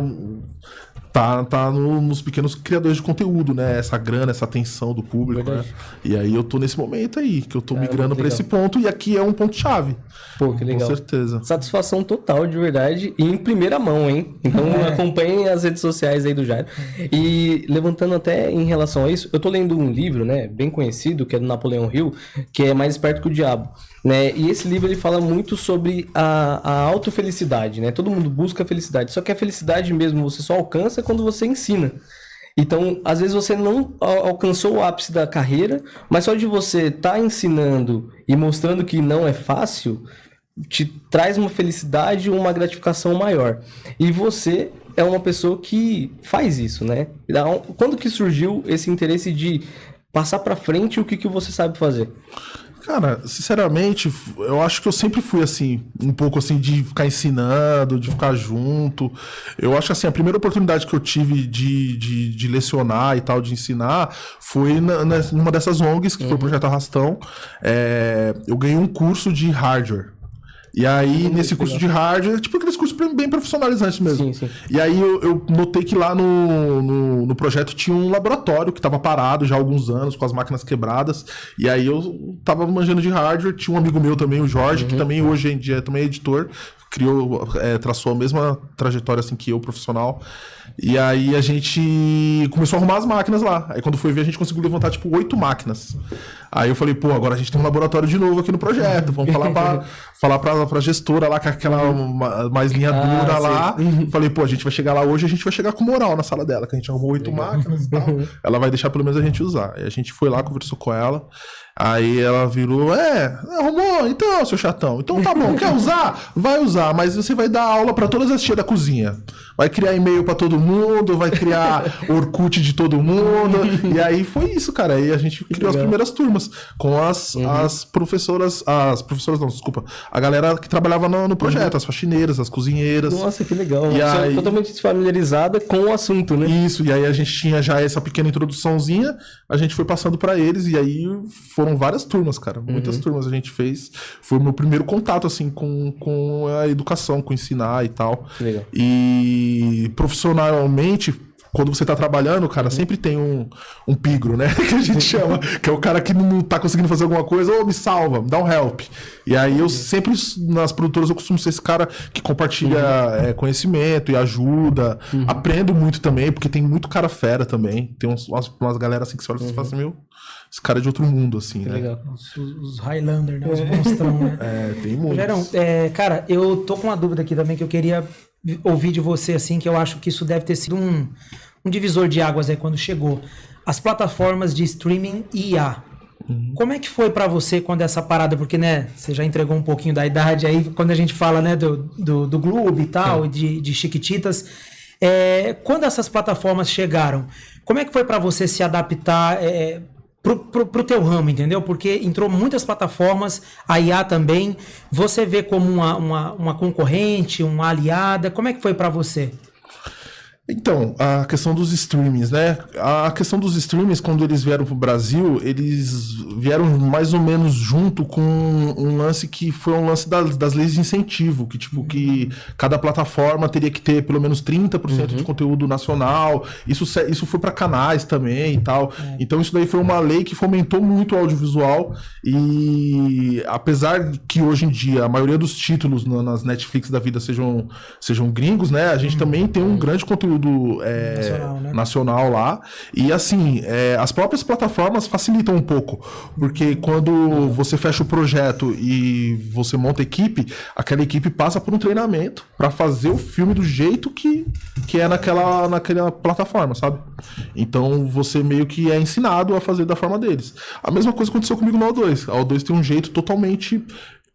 tá nos pequenos criadores de conteúdo, né? Essa grana, essa atenção do público, né? E aí eu tô nesse momento aí, que eu tô migrando pra esse ponto, e aqui é um ponto-chave. Pô, que legal. Com certeza. Satisfação total, de verdade, e em primeira mão, hein? Então acompanhem as redes sociais aí do Jairo. E levantando até em relação a isso, eu tô lendo um livro, né, bem conhecido, que é do Napoleão Hill, que é Mais Esperto que o Diabo, né? E esse livro ele fala muito sobre a autofelicidade, né? Todo mundo busca a felicidade, só que a felicidade mesmo você só alcança quando você ensina. Então, às vezes você não alcançou o ápice da carreira, mas só de você estar ensinando e mostrando que não é fácil, te traz uma felicidade, uma gratificação maior. E você é uma pessoa que faz isso, né? Quando que surgiu esse interesse de passar pra frente o que você sabe fazer? Cara, sinceramente, eu acho que eu sempre fui assim, um pouco assim, de ficar ensinando, de ficar junto. Eu acho que assim, a primeira oportunidade que eu tive de lecionar e tal, de ensinar, foi numa dessas ONGs, que foi o Projeto Arrastão. Eu ganhei um curso de hardware. E aí, nesse curso de hardware, tipo aqueles cursos bem profissionalizantes mesmo. Sim. E aí eu notei que lá no projeto tinha um laboratório que tava parado já há alguns anos, com as máquinas quebradas. E aí eu tava manjando de hardware, tinha um amigo meu também, o Jorge, que também hoje em dia também é editor, traçou a mesma trajetória assim que eu, profissional. E aí a gente começou a arrumar as máquinas lá. Aí quando foi ver, a gente conseguiu levantar tipo 8 máquinas. Aí eu falei, pô, agora a gente tem um laboratório de novo aqui no projeto. Vamos falar pra gestora lá, com aquela mais linha dura lá. Falei, pô, a gente vai chegar lá hoje, a gente vai chegar com moral na sala dela, que a gente arrumou 8 máquinas e tal. Ela vai deixar pelo menos a gente usar. Aí a gente foi lá, conversou com ela. Aí ela virou, arrumou, então, seu chatão. Então tá bom, quer usar? Vai usar, mas você vai dar aula pra todas as tias da cozinha. Vai criar e-mail pra todo mundo, vai criar Orkut de todo mundo. E aí foi isso, cara. Aí a gente criou as primeiras turmas com as professoras, não, desculpa, a galera que trabalhava no projeto, as faxineiras, as cozinheiras. Nossa, que legal. E aí, totalmente familiarizada com o assunto, né? Isso, e aí a gente tinha já essa pequena introduçãozinha, a gente foi passando pra eles, e aí foram várias turmas, cara. Muitas turmas a gente fez. Foi o meu primeiro contato, assim, com a educação, com ensinar e tal. Legal. E profissionalmente, quando você tá trabalhando, cara, sempre tem um pigro, né? Que a gente chama, que é o cara que não tá conseguindo fazer alguma coisa, me salva, me dá um help. E aí eu sempre, nas produtoras, eu costumo ser esse cara que compartilha conhecimento e ajuda. Aprendo muito também, porque tem muito cara fera também. Tem umas galera assim que você olha e você fala assim, meu, esse cara é de outro mundo, assim, né? Legal. Os Highlander, né? Os monstrão, né? Tem muito. Gerão, cara, eu tô com uma dúvida aqui também que eu queria ouvir de você, assim, que eu acho que isso deve ter sido um divisor de águas aí quando chegou. As plataformas de streaming IA. Como é que foi pra você quando essa parada, porque, né, você já entregou um pouquinho da idade aí, quando a gente fala, né, do Globo e tal, de Chiquititas, quando essas plataformas chegaram, como é que foi pra você se adaptar pro teu ramo, entendeu? Porque entrou muitas plataformas, a IA também, você vê como uma concorrente, uma aliada, como é que foi pra você? Então, a questão dos streamings, né? A questão dos streamings, quando eles vieram pro Brasil, eles vieram mais ou menos junto com um lance que foi um lance das leis de incentivo, que tipo, que cada plataforma teria que ter pelo menos 30% de conteúdo nacional. Isso foi para canais também e tal. Então isso daí foi uma lei que fomentou muito o audiovisual, e apesar que hoje em dia a maioria dos títulos nas Netflix da vida sejam gringos, né? A gente também tem um grande conteúdo nacional lá. E assim, as próprias plataformas facilitam um pouco, porque quando você fecha o projeto e você monta a equipe, aquela equipe passa por um treinamento para fazer o filme do jeito que é naquela plataforma, sabe? Então você meio que é ensinado a fazer da forma deles. A mesma coisa aconteceu comigo no O2. A O2 tem um jeito totalmente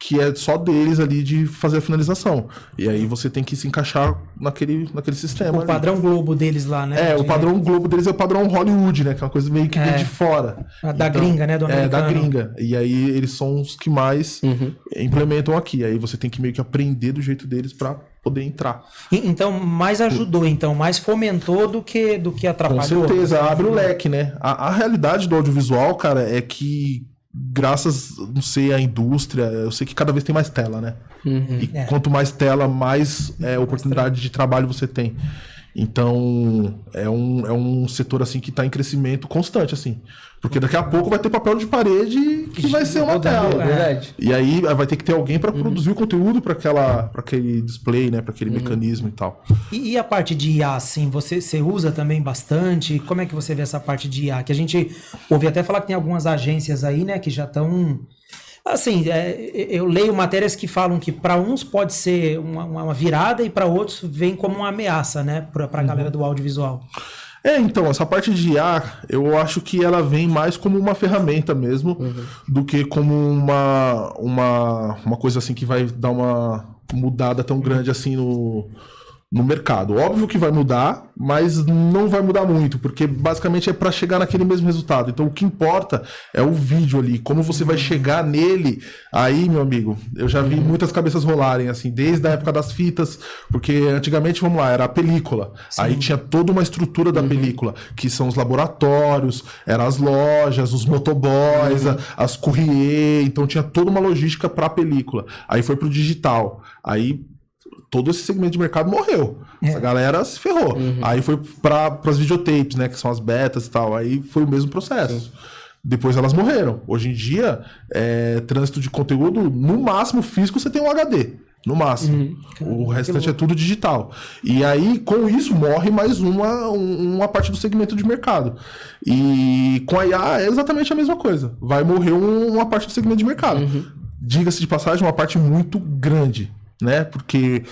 que é só deles ali de fazer a finalização. E aí você tem que se encaixar naquele sistema. O padrão Globo deles lá, né? O padrão Globo deles é o padrão Hollywood, né? Que é uma coisa meio que vem de fora. Da gringa, né? Do americano. Da gringa. E aí eles são os que mais implementam aqui. Aí você tem que meio que aprender do jeito deles pra poder entrar. Então, mais ajudou, mais fomentou do que atrapalhou. Com certeza, abre o leque, né? A realidade do audiovisual, cara, é que graças, não sei, à indústria, eu sei que cada vez tem mais tela, né? E quanto mais tela, mais oportunidade de trabalho você tem. Então, é um setor, assim, que está em crescimento constante, assim. Porque daqui a pouco vai ter papel de parede que vai ser uma tela. Verdade. E aí vai ter que ter alguém para produzir o conteúdo para aquele display, né? Para aquele mecanismo e tal. E a parte de IA, assim, você usa também bastante? Como é que você vê essa parte de IA? Que a gente ouve até falar que tem algumas agências aí, né? Que já estão... Assim, eu leio matérias que falam que para uns pode ser uma virada e para outros vem como uma ameaça, né? Para a galera do audiovisual. Então, essa parte de IA, eu acho que ela vem mais como uma ferramenta mesmo, do que como uma coisa assim que vai dar uma mudada tão grande assim no mercado. Óbvio que vai mudar, mas não vai mudar muito, porque basicamente é para chegar naquele mesmo resultado. Então o que importa é o vídeo ali, como você vai chegar nele. Aí, meu amigo, eu já vi muitas cabeças rolarem, assim, desde a época das fitas, porque antigamente, vamos lá, era a película. Sim. Aí tinha toda uma estrutura da película, que são os laboratórios, eram as lojas, os motoboys, as courrier, então tinha toda uma logística para a película. Aí foi pro digital. Aí todo esse segmento de mercado morreu. Essa galera se ferrou. Aí foi para as videotapes, né? Que são as betas e tal. Aí foi o mesmo processo. Sim. Depois elas morreram. Hoje em dia, trânsito de conteúdo, no máximo físico, você tem um HD. No máximo. O restante é tudo digital. E aí, com isso, morre mais uma parte do segmento de mercado. E com a IA é exatamente a mesma coisa. Vai morrer uma parte do segmento de mercado. Diga-se de passagem, uma parte muito grande. Né? Porque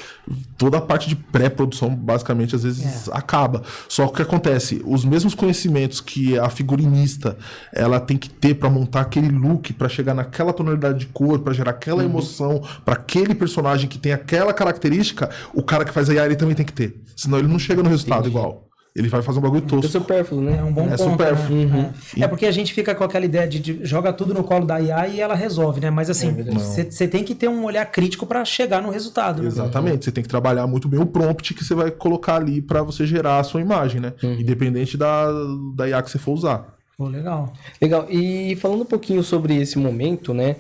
toda a parte de pré-produção basicamente às vezes acaba. Só que o que acontece, os mesmos conhecimentos que a figurinista ela tem que ter para montar aquele look, para chegar naquela tonalidade de cor, para gerar aquela emoção, para aquele personagem que tem aquela característica, o cara que faz a IA ele também tem que ter. Senão ele não chega no resultado igual. Ele vai fazer um bagulho tosco. É supérfluo, né? É um bom ponto. Supérfluo. Né? É porque a gente fica com aquela ideia de joga tudo no colo da IA e ela resolve, né? Mas assim, você tem que ter um olhar crítico para chegar no resultado. Exatamente. Você tem que trabalhar muito bem o prompt que você vai colocar ali para você gerar a sua imagem, né? Independente da IA que você for usar. Pô, legal. Legal. E falando um pouquinho sobre esse momento, né?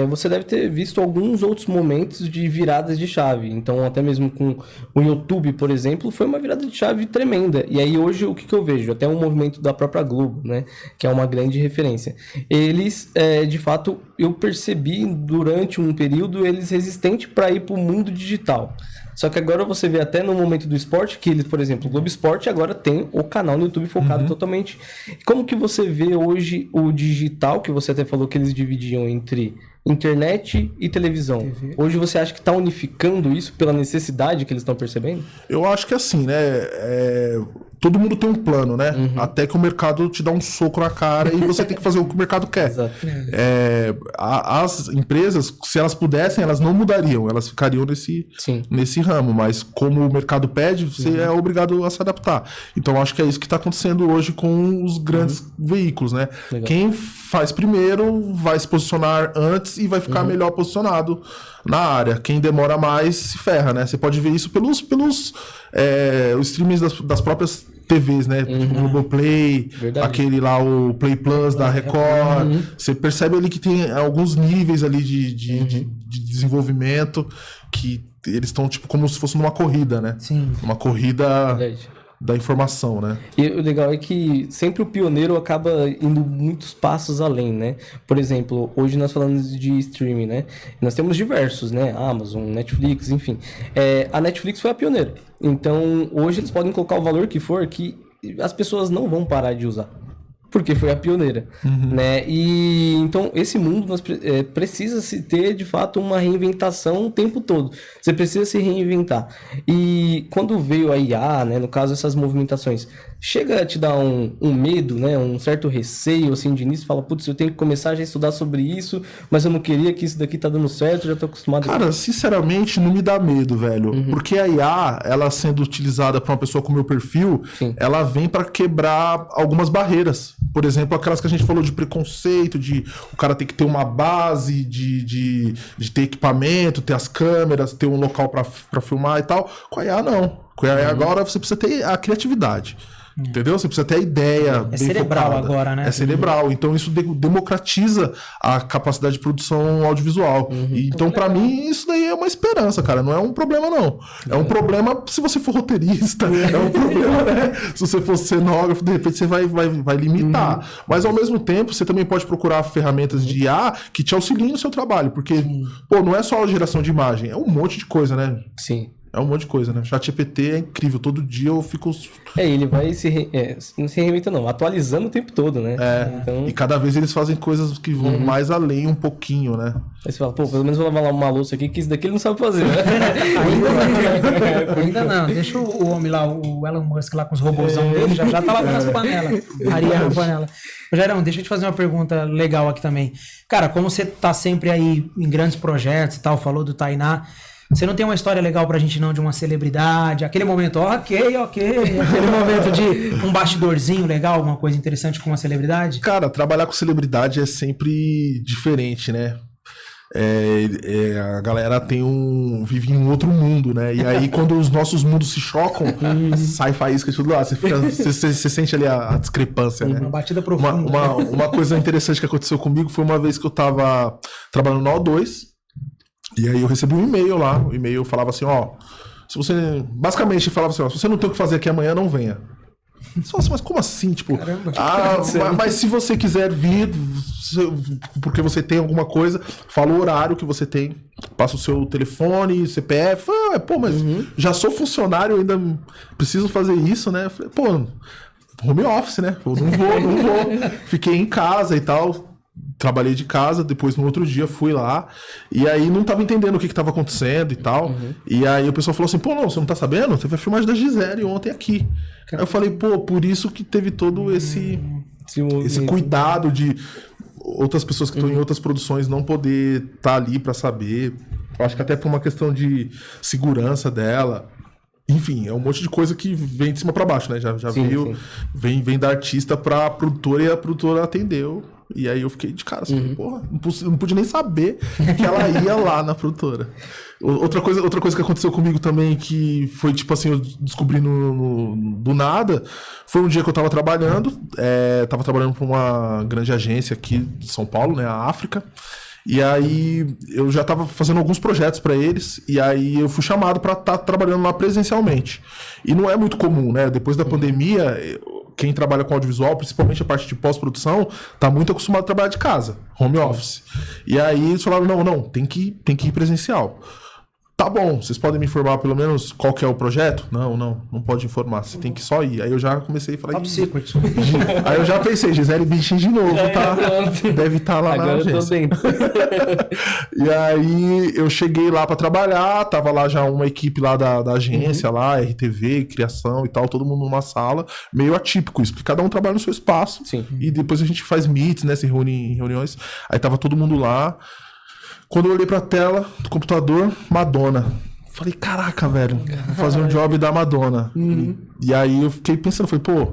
Você deve ter visto alguns outros momentos de viradas de chave. Então, até mesmo com o YouTube, por exemplo, foi uma virada de chave tremenda. E aí, hoje, o que eu vejo? Até um movimento da própria Globo, né? Que é uma grande referência. Eles, de fato, eu percebi durante um período eles resistentes para ir para o mundo digital. Só que agora você vê até no momento do esporte que eles, por exemplo, o Globo Esporte agora tem o canal no YouTube focado totalmente. Como que você vê hoje o digital, que você até falou que eles dividiam entre internet e televisão? Hoje você acha que está unificando isso pela necessidade que eles estão percebendo? Eu acho que assim, né? Todo mundo tem um plano, né? Até que o mercado te dá um soco na cara e você tem que fazer o que o mercado quer. Exato. As empresas, se elas pudessem, elas não mudariam. Elas ficariam nesse ramo. Mas como o mercado pede, você é obrigado a se adaptar. Então acho que é isso que está acontecendo hoje com os grandes veículos, né? Legal. Quem faz primeiro vai se posicionar antes e vai ficar melhor posicionado na área. Quem demora mais se ferra, né? Você pode ver isso pelos os streamings das próprias TVs, né? Tipo, Globoplay, Verdade. aquele lá, o Play Plus da Record. Você percebe ali que tem alguns níveis ali de desenvolvimento que eles estão, tipo, como se fosse numa corrida, né? Sim. Uma corrida Verdade. da informação, né? E o legal é que sempre o pioneiro acaba indo muitos passos além, né? Por exemplo, hoje nós falamos de streaming, né? Nós temos diversos, né? Amazon, Netflix, enfim. A Netflix foi a pioneira. Então, hoje eles podem colocar o valor que for que as pessoas não vão parar de usar. Porque foi a pioneira, né? E então esse mundo precisa se ter de fato uma reinventação o tempo todo. Você precisa se reinventar. E quando veio a IA, né? No caso essas movimentações, chega a te dar um medo, né? Um certo receio assim de início. Fala, putz, eu tenho que começar já a estudar sobre isso, mas eu não queria que isso daqui tá dando certo, já tô acostumado. Cara, sinceramente, não me dá medo, velho. Porque a IA, ela sendo utilizada por uma pessoa com o meu perfil, Sim. ela vem pra quebrar algumas barreiras. Por exemplo, aquelas que a gente falou de preconceito, de o cara ter que ter uma base, de ter equipamento, ter as câmeras, ter um local pra filmar e tal. Com a IA, não. Com a IA agora você precisa ter a criatividade. Entendeu? Você precisa ter a ideia bem cerebral focada. agora, né? É cerebral. Então isso democratiza a capacidade de produção audiovisual. E, então, pra mim, isso daí é uma esperança, cara. Não é um problema, não. É um problema se você for roteirista. É um problema, né? Se você for cenógrafo, de repente você vai limitar. Mas, ao mesmo tempo, você também pode procurar ferramentas de IA que te auxiliem no seu trabalho. Porque, pô, não é só a geração de imagem. É um monte de coisa, né? Sim. É um monte de coisa, né? ChatGPT é incrível. Todo dia eu fico... Ele vai não se reinventando, não, atualizando o tempo todo, né? Então, E cada vez eles fazem coisas que vão mais além um pouquinho, né? aí você fala, pô, pelo menos vou lavar uma louça aqui, que isso daqui ele não sabe fazer, né? Ainda não. Deixa o homem lá, o Elon Musk lá com os robôzão dele, já tá lavando as panelas. Ariana na panela. Jairão, deixa eu te fazer uma pergunta legal aqui também. Cara, como você tá sempre aí em grandes projetos e tal, falou do Tainá, você não tem uma história legal pra gente não, de uma celebridade? Aquele momento, ok. Aquele momento de um bastidorzinho legal, alguma coisa interessante com uma celebridade? Cara, trabalhar com celebridade é sempre diferente, né? A galera vive em um outro mundo, né? E aí, quando os nossos mundos se chocam, sai faísca de tudo lá. Você sente ali a discrepância, né? Uma batida profunda. Uma coisa interessante que aconteceu comigo foi uma vez que eu tava trabalhando na O2. E aí eu recebi um e-mail lá. O e-mail falava assim, ó... Se você... Basicamente falava assim, ó... Se você não tem o que fazer aqui amanhã, não venha. Nossa, mas como assim? Tipo... Caramba, mas se você quiser vir... Porque você tem alguma coisa... Fala o horário que você tem. Passa o seu telefone, CPF... Pô, mas já sou funcionário, ainda preciso fazer isso, né? Eu falei, pô... Home office, né? Eu não vou. Fiquei em casa e tal... Trabalhei de casa, depois no outro dia fui lá, e aí não tava entendendo o que tava acontecendo e tal. E aí o pessoal falou assim, pô, não, você não tá sabendo? Teve a filmagem da Gisele ontem aqui. Aí eu falei, pô, por isso que teve todo esse cuidado de outras pessoas que estão em outras produções não poder estar ali pra saber. Eu acho que até por uma questão de segurança dela. Enfim, é um monte de coisa que vem de cima pra baixo, né? Já Sim, veio, vem da artista pra produtora, e a produtora atendeu. E aí eu fiquei de cara, assim, porra, não pude nem saber que ela ia lá na produtora. Outra coisa que aconteceu comigo também, que foi tipo assim, eu descobri do nada, foi um dia que eu tava trabalhando pra uma grande agência aqui de São Paulo, né, a África. E aí eu já tava fazendo alguns projetos pra eles, e aí eu fui chamado pra estar trabalhando lá presencialmente. E não é muito comum, né? Depois da pandemia, quem trabalha com audiovisual, principalmente a parte de pós-produção, tá muito acostumado a trabalhar de casa, home office. E aí eles falaram, não, tem que ir presencial. Tá bom, vocês podem me informar pelo menos qual que é o projeto? Não pode informar, você tem que só ir. Aí eu já comecei a falar... Top secret. Aí eu já pensei, Gisele Bündchen de novo, tá? Deve estar lá agora na agência. eu tô dentro. E aí eu cheguei lá pra trabalhar, tava lá já uma equipe lá da agência, lá, RTV, criação e tal, todo mundo numa sala, meio atípico isso, porque cada um trabalha no seu espaço. Sim. E depois a gente faz meets, né, se reúne em reuniões. Aí tava todo mundo lá. Quando eu olhei pra tela do computador, Madonna. Falei, caraca, velho, vou fazer um job da Madonna. E aí eu fiquei pensando, falei, pô,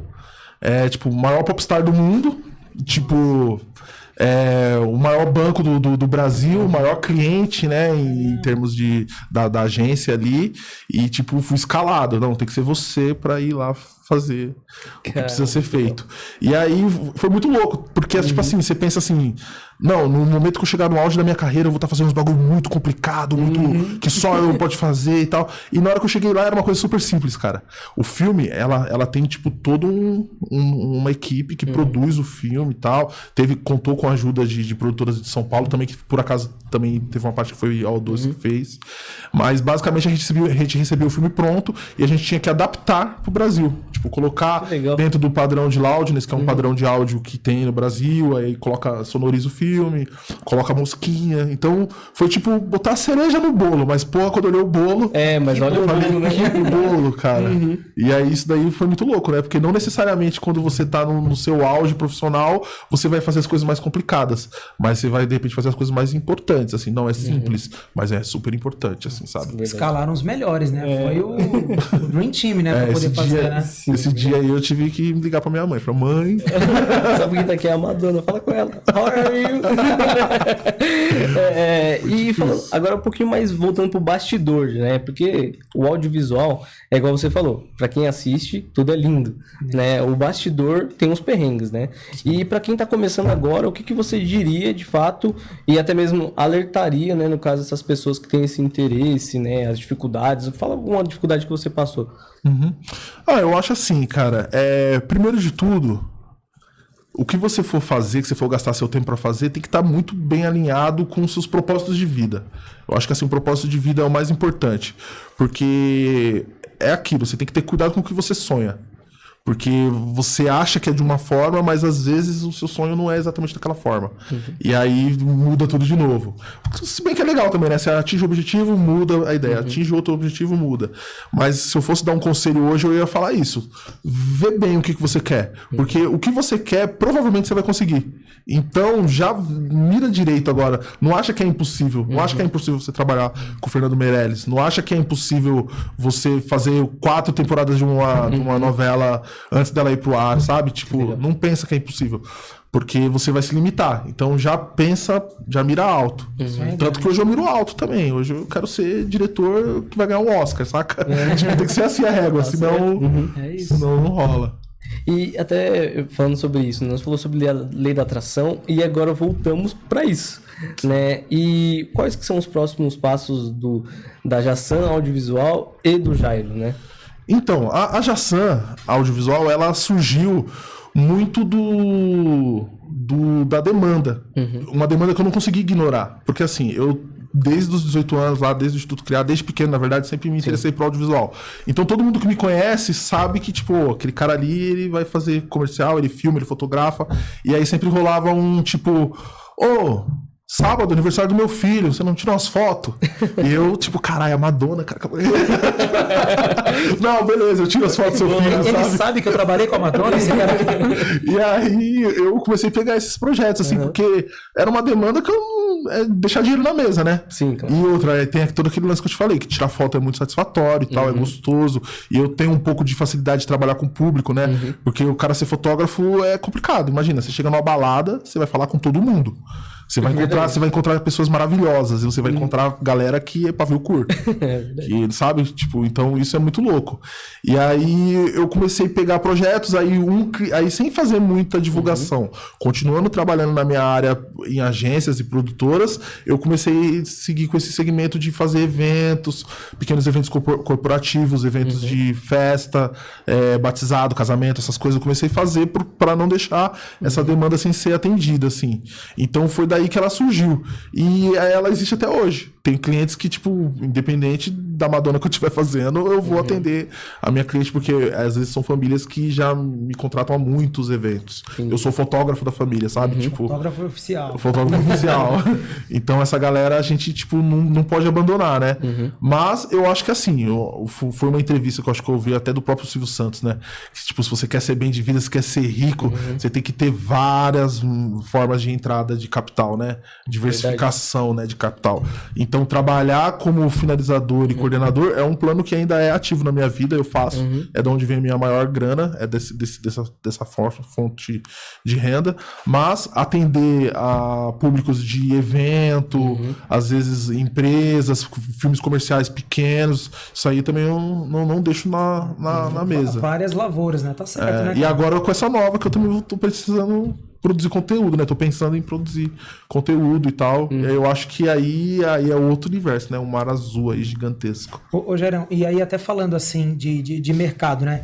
tipo, o maior popstar do mundo, tipo, o maior banco do Brasil, o maior cliente, né, em termos da agência ali, e tipo, fui escalado, não, tem que ser você pra ir lá fazer o que precisa ser feito. E aí foi muito louco, porque tipo assim, você pensa assim, não, no momento que eu chegar no auge da minha carreira, eu vou estar fazendo uns bagulho muito complicado, muito que só eu pode fazer e tal. E na hora que eu cheguei lá, era uma coisa super simples, cara. O filme, ela tem, tipo, toda uma equipe que produz o filme e tal. Contou com a ajuda de produtoras de São Paulo também, que por acaso também teve uma parte que foi a O12 que fez. Mas basicamente a gente recebeu o filme pronto e a gente tinha que adaptar pro Brasil. Tipo, colocar dentro do padrão de Loudness, que é um padrão de áudio que tem no Brasil, aí sonoriza o filme, coloca a mosquinha. Então, foi tipo botar a cereja no bolo, mas pô, quando eu olhei o bolo... mas olha o bolo, né? O bolo, cara. E aí isso daí foi muito louco, né? Porque não necessariamente quando você tá no seu auge profissional, você vai fazer as coisas mais complicadas, mas você vai, de repente, fazer as coisas mais importantes, assim. Não é simples, mas é super importante, assim, sabe? Escalaram os melhores, né? Foi o Dream Team, né? Pra poder fazer, né? Esse dia aí eu tive que ligar pra minha mãe. Falei, mãe... Sabe quem tá aqui é a Madonna, fala com ela. How are you? E falando, agora um pouquinho mais voltando pro bastidor, né? Porque o audiovisual, é igual você falou, pra quem assiste, tudo é lindo, né? O bastidor tem uns perrengues, né? E pra quem tá começando agora, o que você diria de fato, e até mesmo alertaria, né? No caso dessas pessoas que têm esse interesse, né? As dificuldades, fala alguma dificuldade que você passou. Eu acho assim, cara, primeiro de tudo, o que você for fazer, que você for gastar seu tempo pra fazer, tem que estar muito bem alinhado com os seus propósitos de vida. Eu acho que assim, o propósito de vida é o mais importante, porque é aquilo, você tem que ter cuidado com o que você sonha. Porque você acha que é de uma forma, mas às vezes o seu sonho não é exatamente daquela forma. E aí muda tudo de novo. Se bem que é legal também, né? Você atinge o objetivo, muda a ideia. Atinge outro objetivo, muda. Mas se eu fosse dar um conselho hoje, eu ia falar isso. Vê bem o que você quer. Porque o que você quer, provavelmente você vai conseguir. Então, já mira direito agora. Não acha que é impossível. Não acha que é impossível você trabalhar com o Fernando Meirelles. Não acha que é impossível você fazer 4 temporadas de uma novela antes dela ir pro ar, sabe? Tipo, não pensa que é impossível. Porque você vai se limitar. Então já pensa, já mira alto. Tanto que hoje eu miro alto também. Hoje eu quero ser diretor que vai ganhar um Oscar, saca? Tipo, tem que ser assim a régua, senão não rola. E até falando sobre isso, nós falamos sobre a lei da atração e agora voltamos para isso, né? E quais que são os próximos passos da Jassan Audiovisual e do Jairo, né? Então, a Jassan Audiovisual, ela surgiu muito da demanda. Uma demanda que eu não consegui ignorar. Porque assim, eu desde os 18 anos lá, desde o Instituto Criar, desde pequeno, na verdade, sempre me interessei por audiovisual. Então todo mundo que me conhece sabe que, tipo, aquele cara ali, ele vai fazer comercial, ele filma, ele fotografa. E aí sempre rolava um tipo, sábado, aniversário do meu filho, você não tirou umas fotos? E eu, tipo, caralho, a Madonna, cara. Não, beleza, eu tiro as fotos do seu filho, Ele sabe que eu trabalhei com a Madonna, esse cara. E aí eu comecei a pegar esses projetos, assim, porque era uma demanda que eu deixar dinheiro na mesa, né? Sim, claro. E outra, tem todo aquele lance que eu te falei, que tirar foto é muito satisfatório e tal, é gostoso. E eu tenho um pouco de facilidade de trabalhar com o público, né? Porque o cara ser fotógrafo é complicado. Imagina, você chega numa balada, você vai falar com todo mundo. Você vai encontrar pessoas maravilhosas, e você vai encontrar galera que é pavio curto. Que, sabe? Tipo, então isso é muito louco. E aí eu comecei a pegar projetos, aí sem fazer muita divulgação, continuando trabalhando na minha área em agências e produtoras, eu comecei a seguir com esse segmento de fazer eventos, pequenos eventos corporativos, eventos de festa, batizado, casamento, essas coisas eu comecei a fazer para não deixar essa demanda sem ser atendida, assim. Então foi daí que ela surgiu. E ela existe até hoje. Tem clientes que, tipo, independente da Madonna que eu estiver fazendo, eu vou atender a minha cliente, porque às vezes são famílias que já me contratam a muitos eventos. Eu sou fotógrafo da família, sabe? Tipo, fotógrafo oficial. Fotógrafo oficial. Então essa galera a gente, tipo, não pode abandonar, né? Mas eu acho que assim, foi uma entrevista que eu acho que eu ouvi até do próprio Silvio Santos, né? Que, tipo, se você quer ser bem de vida, se quer ser rico, você tem que ter várias formas de entrada de capital. capital, né? Diversificação, né, de capital. Então, trabalhar como finalizador e coordenador é um plano que ainda é ativo na minha vida, eu faço. É de onde vem a minha maior grana, é dessa fonte de renda. Mas atender a públicos de evento, às vezes empresas, filmes comerciais pequenos, isso aí também eu não deixo na mesa. Várias lavouras, né? Tá certo, né? E agora com essa nova que eu também tô precisando produzir conteúdo, né? Tô pensando em produzir conteúdo e tal. E aí eu acho que aí é outro universo, né? Um mar azul aí gigantesco. Ô Gerão, e aí até falando assim de mercado, né?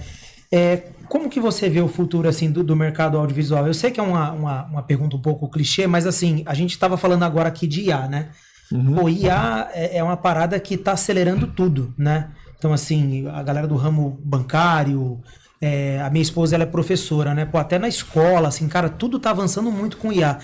Como que você vê o futuro assim do mercado audiovisual? Eu sei que é uma pergunta um pouco clichê, mas assim, a gente estava falando agora aqui de IA, né? O IA é uma parada que está acelerando tudo, né? Então assim, a galera do ramo bancário, a minha esposa ela é professora, né? Pô, até na escola, assim, cara, tudo tá avançando muito com IA.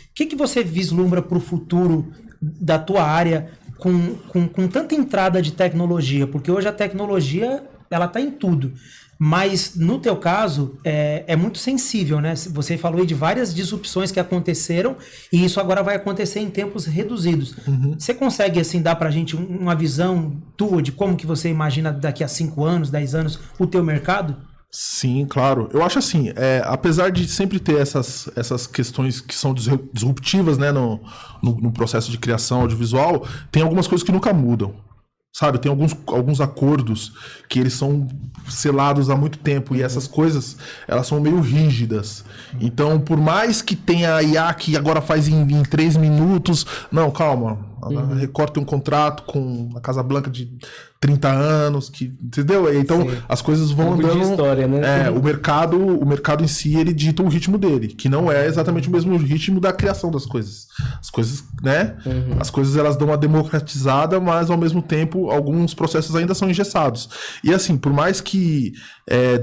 O que você vislumbra para o futuro da tua área com tanta entrada de tecnologia? Porque hoje a tecnologia, ela tá em tudo. Mas, no teu caso, é muito sensível, né? Você falou aí de várias disrupções que aconteceram e isso agora vai acontecer em tempos reduzidos. Você consegue, assim, dar pra gente uma visão tua de como que você imagina daqui a 5 anos, 10 anos, o teu mercado? Sim, claro. Eu acho assim, apesar de sempre ter essas questões que são disruptivas, né, no processo de criação audiovisual, tem algumas coisas que nunca mudam. Sabe, tem alguns acordos que eles são selados há muito tempo e essas coisas, elas são meio rígidas. Então, por mais que tenha a IA que agora faz em 3 minutos... Não, calma. A Record tem um contrato com a Casa Blanca de 30 anos, entendeu? Então, as coisas vão andando... de história, né? O mercado em si, ele dita o ritmo dele, que não é exatamente o mesmo ritmo da criação das coisas. As coisas, né? As coisas, elas dão uma democratizada, mas, ao mesmo tempo, alguns processos ainda são engessados. E, assim, por mais que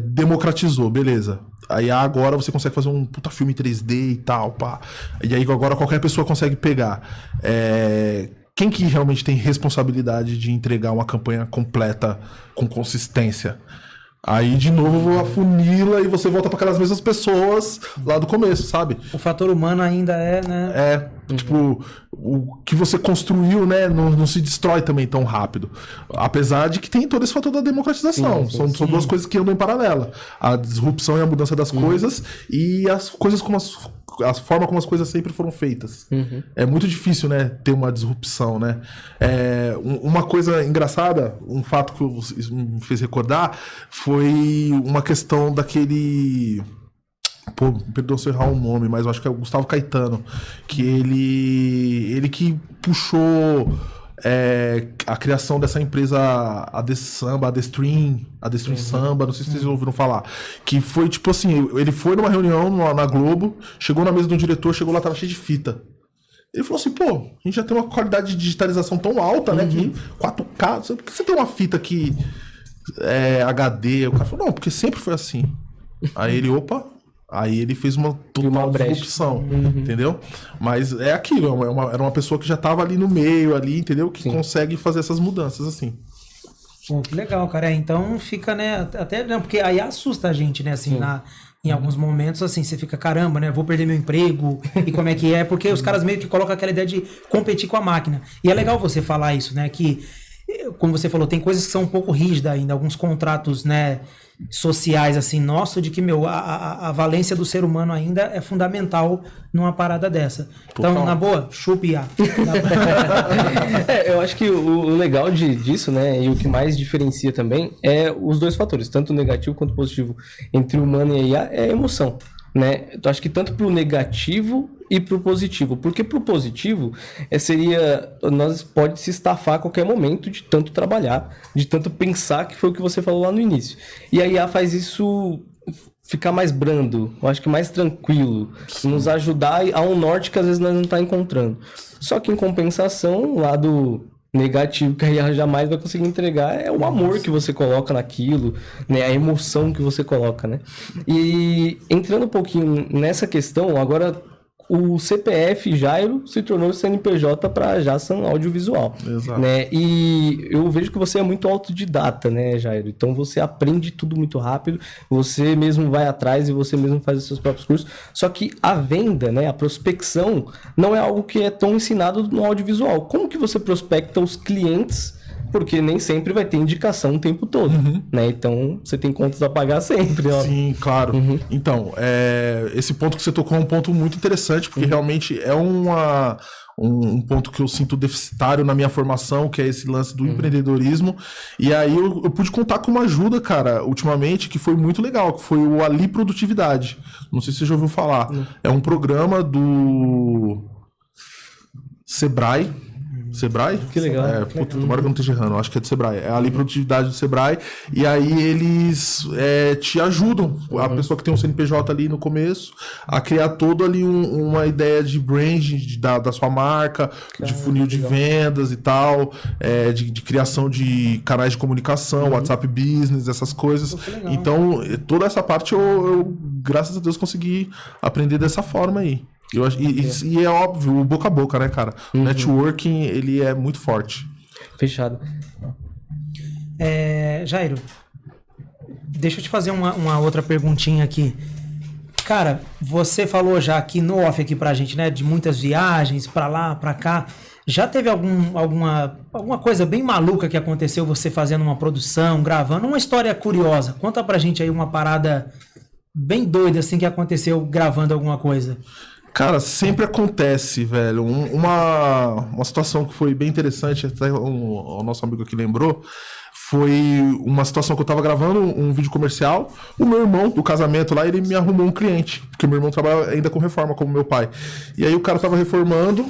democratizou, beleza. Aí agora você consegue fazer um puta filme 3D e tal, pá. E aí agora qualquer pessoa consegue pegar. Quem que realmente tem responsabilidade de entregar uma campanha completa com consistência? Aí, de novo, afunila e você volta para aquelas mesmas pessoas lá do começo, sabe? O fator humano ainda né? Tipo, o que você construiu, né, não se destrói também tão rápido. Apesar de que tem todo esse fator da democratização. São duas coisas que andam em paralela. A disrupção e a mudança das coisas e as coisas como a forma como as coisas sempre foram feitas. É muito difícil, né, ter uma disrupção, né? Uma coisa engraçada, um fato que me fez recordar, foi uma questão daquele... Pô, perdoa se eu errar o nome, mas eu acho que é o Gustavo Caetano, que ele que puxou a criação dessa empresa AdeStream Samba, não sei se vocês ouviram falar, que foi tipo assim, ele foi numa reunião na Globo, chegou na mesa do diretor, chegou lá, tava cheio de fita. Ele falou assim, pô, a gente já tem uma qualidade de digitalização tão alta, né, que 4K, por que você tem uma fita que HD? O cara falou, não, porque sempre foi assim. Aí ele fez uma total disrupção, entendeu? Mas é aquilo, era uma pessoa que já estava ali no meio, ali, entendeu? Que consegue fazer essas mudanças, assim. Pô, que legal, cara. Então fica, né, até, não, porque aí assusta a gente, né, assim, em alguns momentos, assim, você fica, caramba, né, vou perder meu emprego, e como é que é? Porque os caras meio que colocam aquela ideia de competir com a máquina. E é legal você falar isso, né, que, como você falou, tem coisas que são um pouco rígidas ainda, alguns contratos, né, sociais, assim, nossa, de que, a valência do ser humano ainda é fundamental numa parada dessa. Então, na boa, chupe IA. Eu acho que o legal disso, né, e o que mais diferencia também é os dois fatores, tanto o negativo quanto o positivo entre o humano e a IA, é a emoção, né? Então, acho que tanto pro negativo e pro positivo, porque pro positivo nós pode se estafar a qualquer momento de tanto trabalhar, de tanto pensar, que foi o que você falou lá no início. E a IA faz isso ficar mais brando, eu acho que mais tranquilo, nos ajudar a um norte que às vezes nós não tá encontrando. Só que em compensação, o lado negativo que a IA jamais vai conseguir entregar é o amor que você coloca naquilo, né? A emoção que você coloca, né? E entrando um pouquinho nessa questão, agora o CPF Jairo se tornou CNPJ para Jassan Audiovisual. Exato. Né? E eu vejo que você é muito autodidata, né, Jairo? Então você aprende tudo muito rápido, você mesmo vai atrás e você mesmo faz os seus próprios cursos. Só que a venda, né, a prospecção, não é algo que é tão ensinado no audiovisual. Como que você prospecta os clientes? Porque nem sempre vai ter indicação o tempo todo, né? Então, você tem contas a pagar sempre, ó. Sim, claro. Então, esse ponto que você tocou é um ponto muito interessante, porque realmente é um ponto que eu sinto deficitário na minha formação, que é esse lance do empreendedorismo. E aí eu pude contar com uma ajuda, cara, ultimamente, que foi muito legal, que foi o Ali Produtividade. Não sei se você já ouviu falar. É um programa do Sebrae. Sebrae? Que legal. Puta, tomara que eu não esteja errando, acho que é do Sebrae. É ali Produtividade do Sebrae. E aí eles te ajudam, a pessoa que tem um CNPJ ali no começo, a criar todo ali uma ideia de branding da sua marca, de funil de vendas e tal, de criação de canais de comunicação, WhatsApp Business, essas coisas. Então, toda essa parte eu, graças a Deus, consegui aprender dessa forma aí. E é óbvio, o boca a boca, né, cara? O networking, ele é muito forte. Fechado. Jairo, deixa eu te fazer uma outra perguntinha aqui. Cara, você falou já aqui no off aqui pra gente, né? De muitas viagens pra lá, pra cá. Já teve alguma coisa bem maluca que aconteceu você fazendo uma produção, gravando? Uma história curiosa. Conta pra gente aí uma parada bem doida assim que aconteceu gravando alguma coisa. Cara, sempre acontece, velho. Uma situação que foi bem interessante, até o nosso amigo aqui lembrou, foi uma situação que eu tava gravando um vídeo comercial. O meu irmão, do casamento lá, ele me arrumou um cliente, porque meu irmão trabalha ainda com reforma, como meu pai. E aí o cara tava reformando,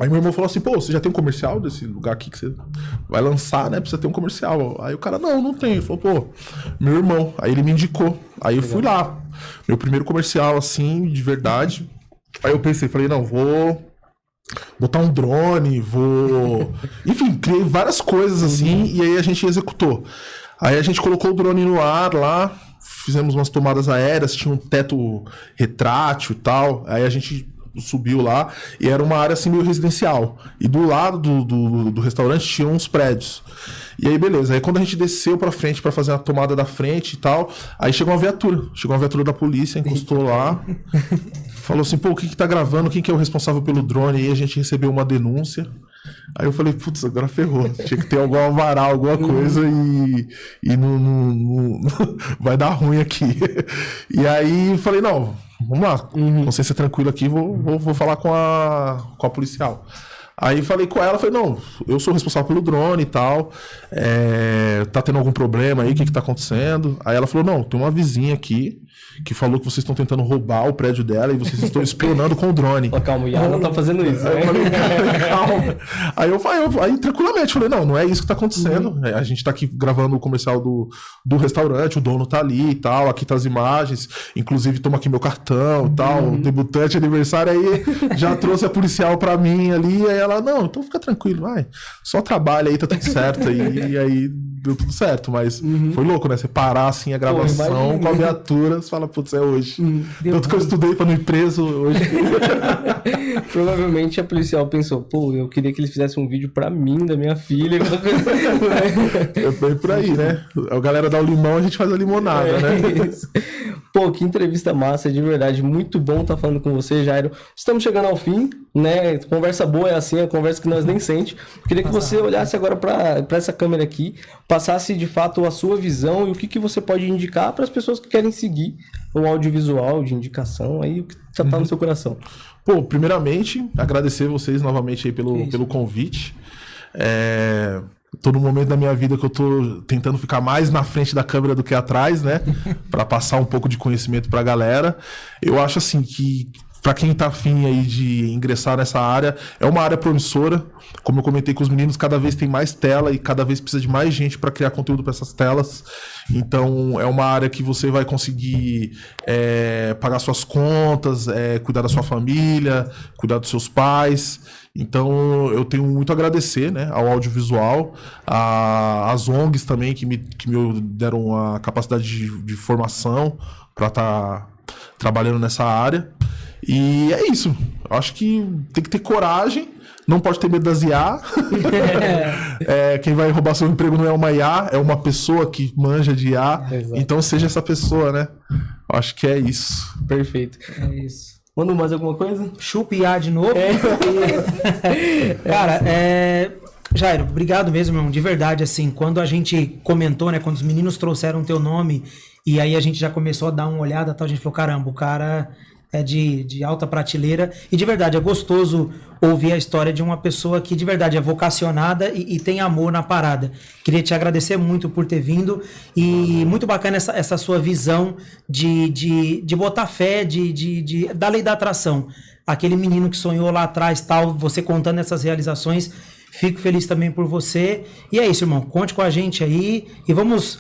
aí meu irmão falou assim, pô, você já tem um comercial desse lugar aqui que você vai lançar, né? Precisa ter um comercial. Aí o cara, não tem. Ele falou, pô, meu irmão. Aí ele me indicou. Aí eu fui lá. Meu primeiro comercial, assim, de verdade. Aí eu pensei, falei, não, vou botar um drone, Enfim, criei várias coisas assim, e aí a gente executou. Aí a gente colocou o drone no ar lá, fizemos umas tomadas aéreas, tinha um teto retrátil e tal, aí a gente subiu lá, e era uma área assim meio residencial. E do lado do restaurante tinha uns prédios. E aí, beleza. Aí quando a gente desceu pra frente pra fazer a tomada da frente e tal, aí chegou uma viatura da polícia, encostou lá, falou assim, pô, o que tá gravando? Quem que é o responsável pelo drone? E aí a gente recebeu uma denúncia. Aí eu falei, putz, agora ferrou. Tinha que ter algum alvará, alguma coisa e não vai dar ruim aqui. E aí falei, não, vamos lá, consciência tranquila aqui, vou falar com a policial. Aí falei com ela, falei, não, eu sou responsável pelo drone e tal, tá tendo algum problema aí, o que tá acontecendo? Aí ela falou, não, tem uma vizinha aqui que falou que vocês estão tentando roubar o prédio dela e vocês estão espionando com o drone. Calma, o Ian não tá fazendo isso. Aí eu falei, calma. Aí tranquilamente, falei, não é isso que tá acontecendo. A gente tá aqui gravando o comercial do restaurante, o dono tá ali e tal, aqui tá as imagens, inclusive toma aqui meu cartão e tal, debutante, aniversário, aí já trouxe a policial pra mim ali, aí ela, não, então fica tranquilo, vai, só trabalha aí, tá tudo certo. E aí deu tudo certo, mas foi louco, né? Você parar assim a gravação com a viatura, você fala, putz, é hoje. Tanto que eu estudei pra não ir preso hoje. Provavelmente a policial pensou, pô, eu queria que eles fizessem um vídeo pra mim, da minha filha. Eu tô por aí, né? A galera dá o limão, a gente faz a limonada, né? Isso. Pô, que entrevista massa, de verdade. Muito bom estar falando com você, Jairo. Estamos chegando ao fim, né? Conversa boa é assim, a conversa que nós nem sente. Queria que você olhasse agora para essa câmera aqui, passasse de fato a sua visão e o que você pode indicar para as pessoas que querem seguir o audiovisual de indicação, aí o que já tá no seu coração. Pô, primeiramente, agradecer vocês novamente aí pelo convite. Tô num momento da minha vida que eu tô tentando ficar mais na frente da câmera do que atrás, né? Pra passar um pouco de conhecimento pra galera. Eu acho assim que para quem tá afim aí de ingressar nessa área, é uma área promissora. Como eu comentei com os meninos, cada vez tem mais tela e cada vez precisa de mais gente para criar conteúdo para essas telas. Então é uma área que você vai conseguir pagar suas contas, cuidar da sua família, cuidar dos seus pais. Então eu tenho muito a agradecer, né, ao audiovisual, às ONGs também que me deram a capacidade de formação para estar trabalhando nessa área. E é isso. Eu acho que tem que ter coragem, não pode ter medo das IA. Quem vai roubar seu emprego não é uma IA, é uma pessoa que manja de IA. Exato. Então seja essa pessoa, né? Eu acho que é isso. Perfeito. É isso. Mano, mais alguma coisa? Chupa IA de novo. Cara, Jairo, obrigado mesmo, irmão. De verdade, assim, quando a gente comentou, né? Quando os meninos trouxeram teu nome, e aí a gente já começou a dar uma olhada e tal, a gente falou, caramba, o cara é de alta prateleira. E de verdade, é gostoso ouvir a história de uma pessoa que de verdade é vocacionada e tem amor na parada. Queria te agradecer muito por ter vindo e muito bacana essa sua visão de botar fé, da lei da atração. Aquele menino que sonhou lá atrás, tal, você contando essas realizações, fico feliz também por você. E é isso, irmão, conte com a gente aí e vamos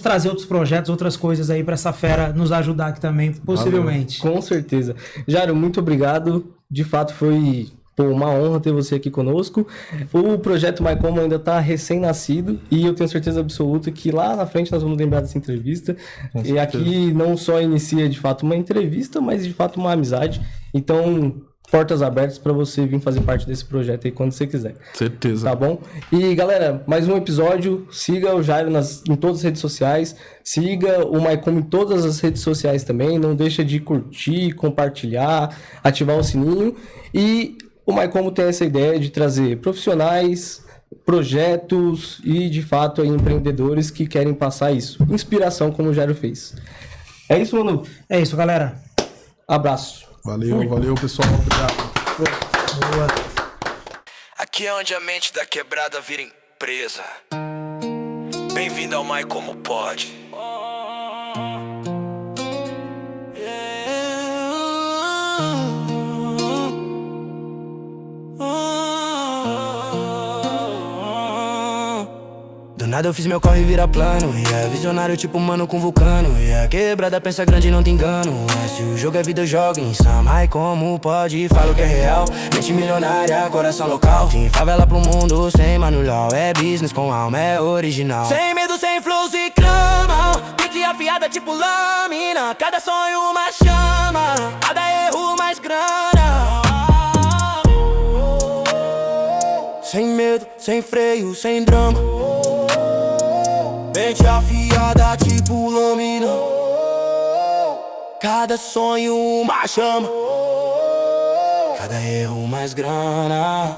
trazer outros projetos, outras coisas aí para essa fera nos ajudar aqui também, possivelmente. Com certeza. Jário, muito obrigado. De fato, foi uma honra ter você aqui conosco. O projeto My Como ainda está recém-nascido e eu tenho certeza absoluta que lá na frente nós vamos lembrar dessa entrevista. E aqui não só inicia de fato uma entrevista, mas de fato uma amizade. Então, portas abertas para você vir fazer parte desse projeto aí quando você quiser. Certeza. Tá bom? E galera, mais um episódio. Siga o Jairo em todas as redes sociais. Siga o Maicom em todas as redes sociais também. Não deixa de curtir, compartilhar, ativar o sininho. E o Maicom tem essa ideia de trazer profissionais, projetos e de fato aí, empreendedores que querem passar isso. Inspiração, como o Jairo fez. É isso, Manu? É isso, galera. Abraço. Valeu, pessoal. Obrigado. Boa. Aqui é onde a mente da quebrada vira empresa. Bem-vindo ao My Como Pode. Do nada eu fiz meu corre virar plano. Visionário tipo mano com vulcano. Quebrada pensa grande e não te engano. Se o jogo é vida eu jogo insano. Ai como pode, falo que é real. Mente milionária, coração local. De favela pro mundo, sem manual. É business com alma, é original. Sem medo, sem flows e crama. Pizza afiada tipo lâmina. Cada sonho uma chama. Cada erro mais grana. Sem medo, sem freio, sem drama. Mente afiada tipo lâmina. Cada sonho uma chama. Cada erro mais grana.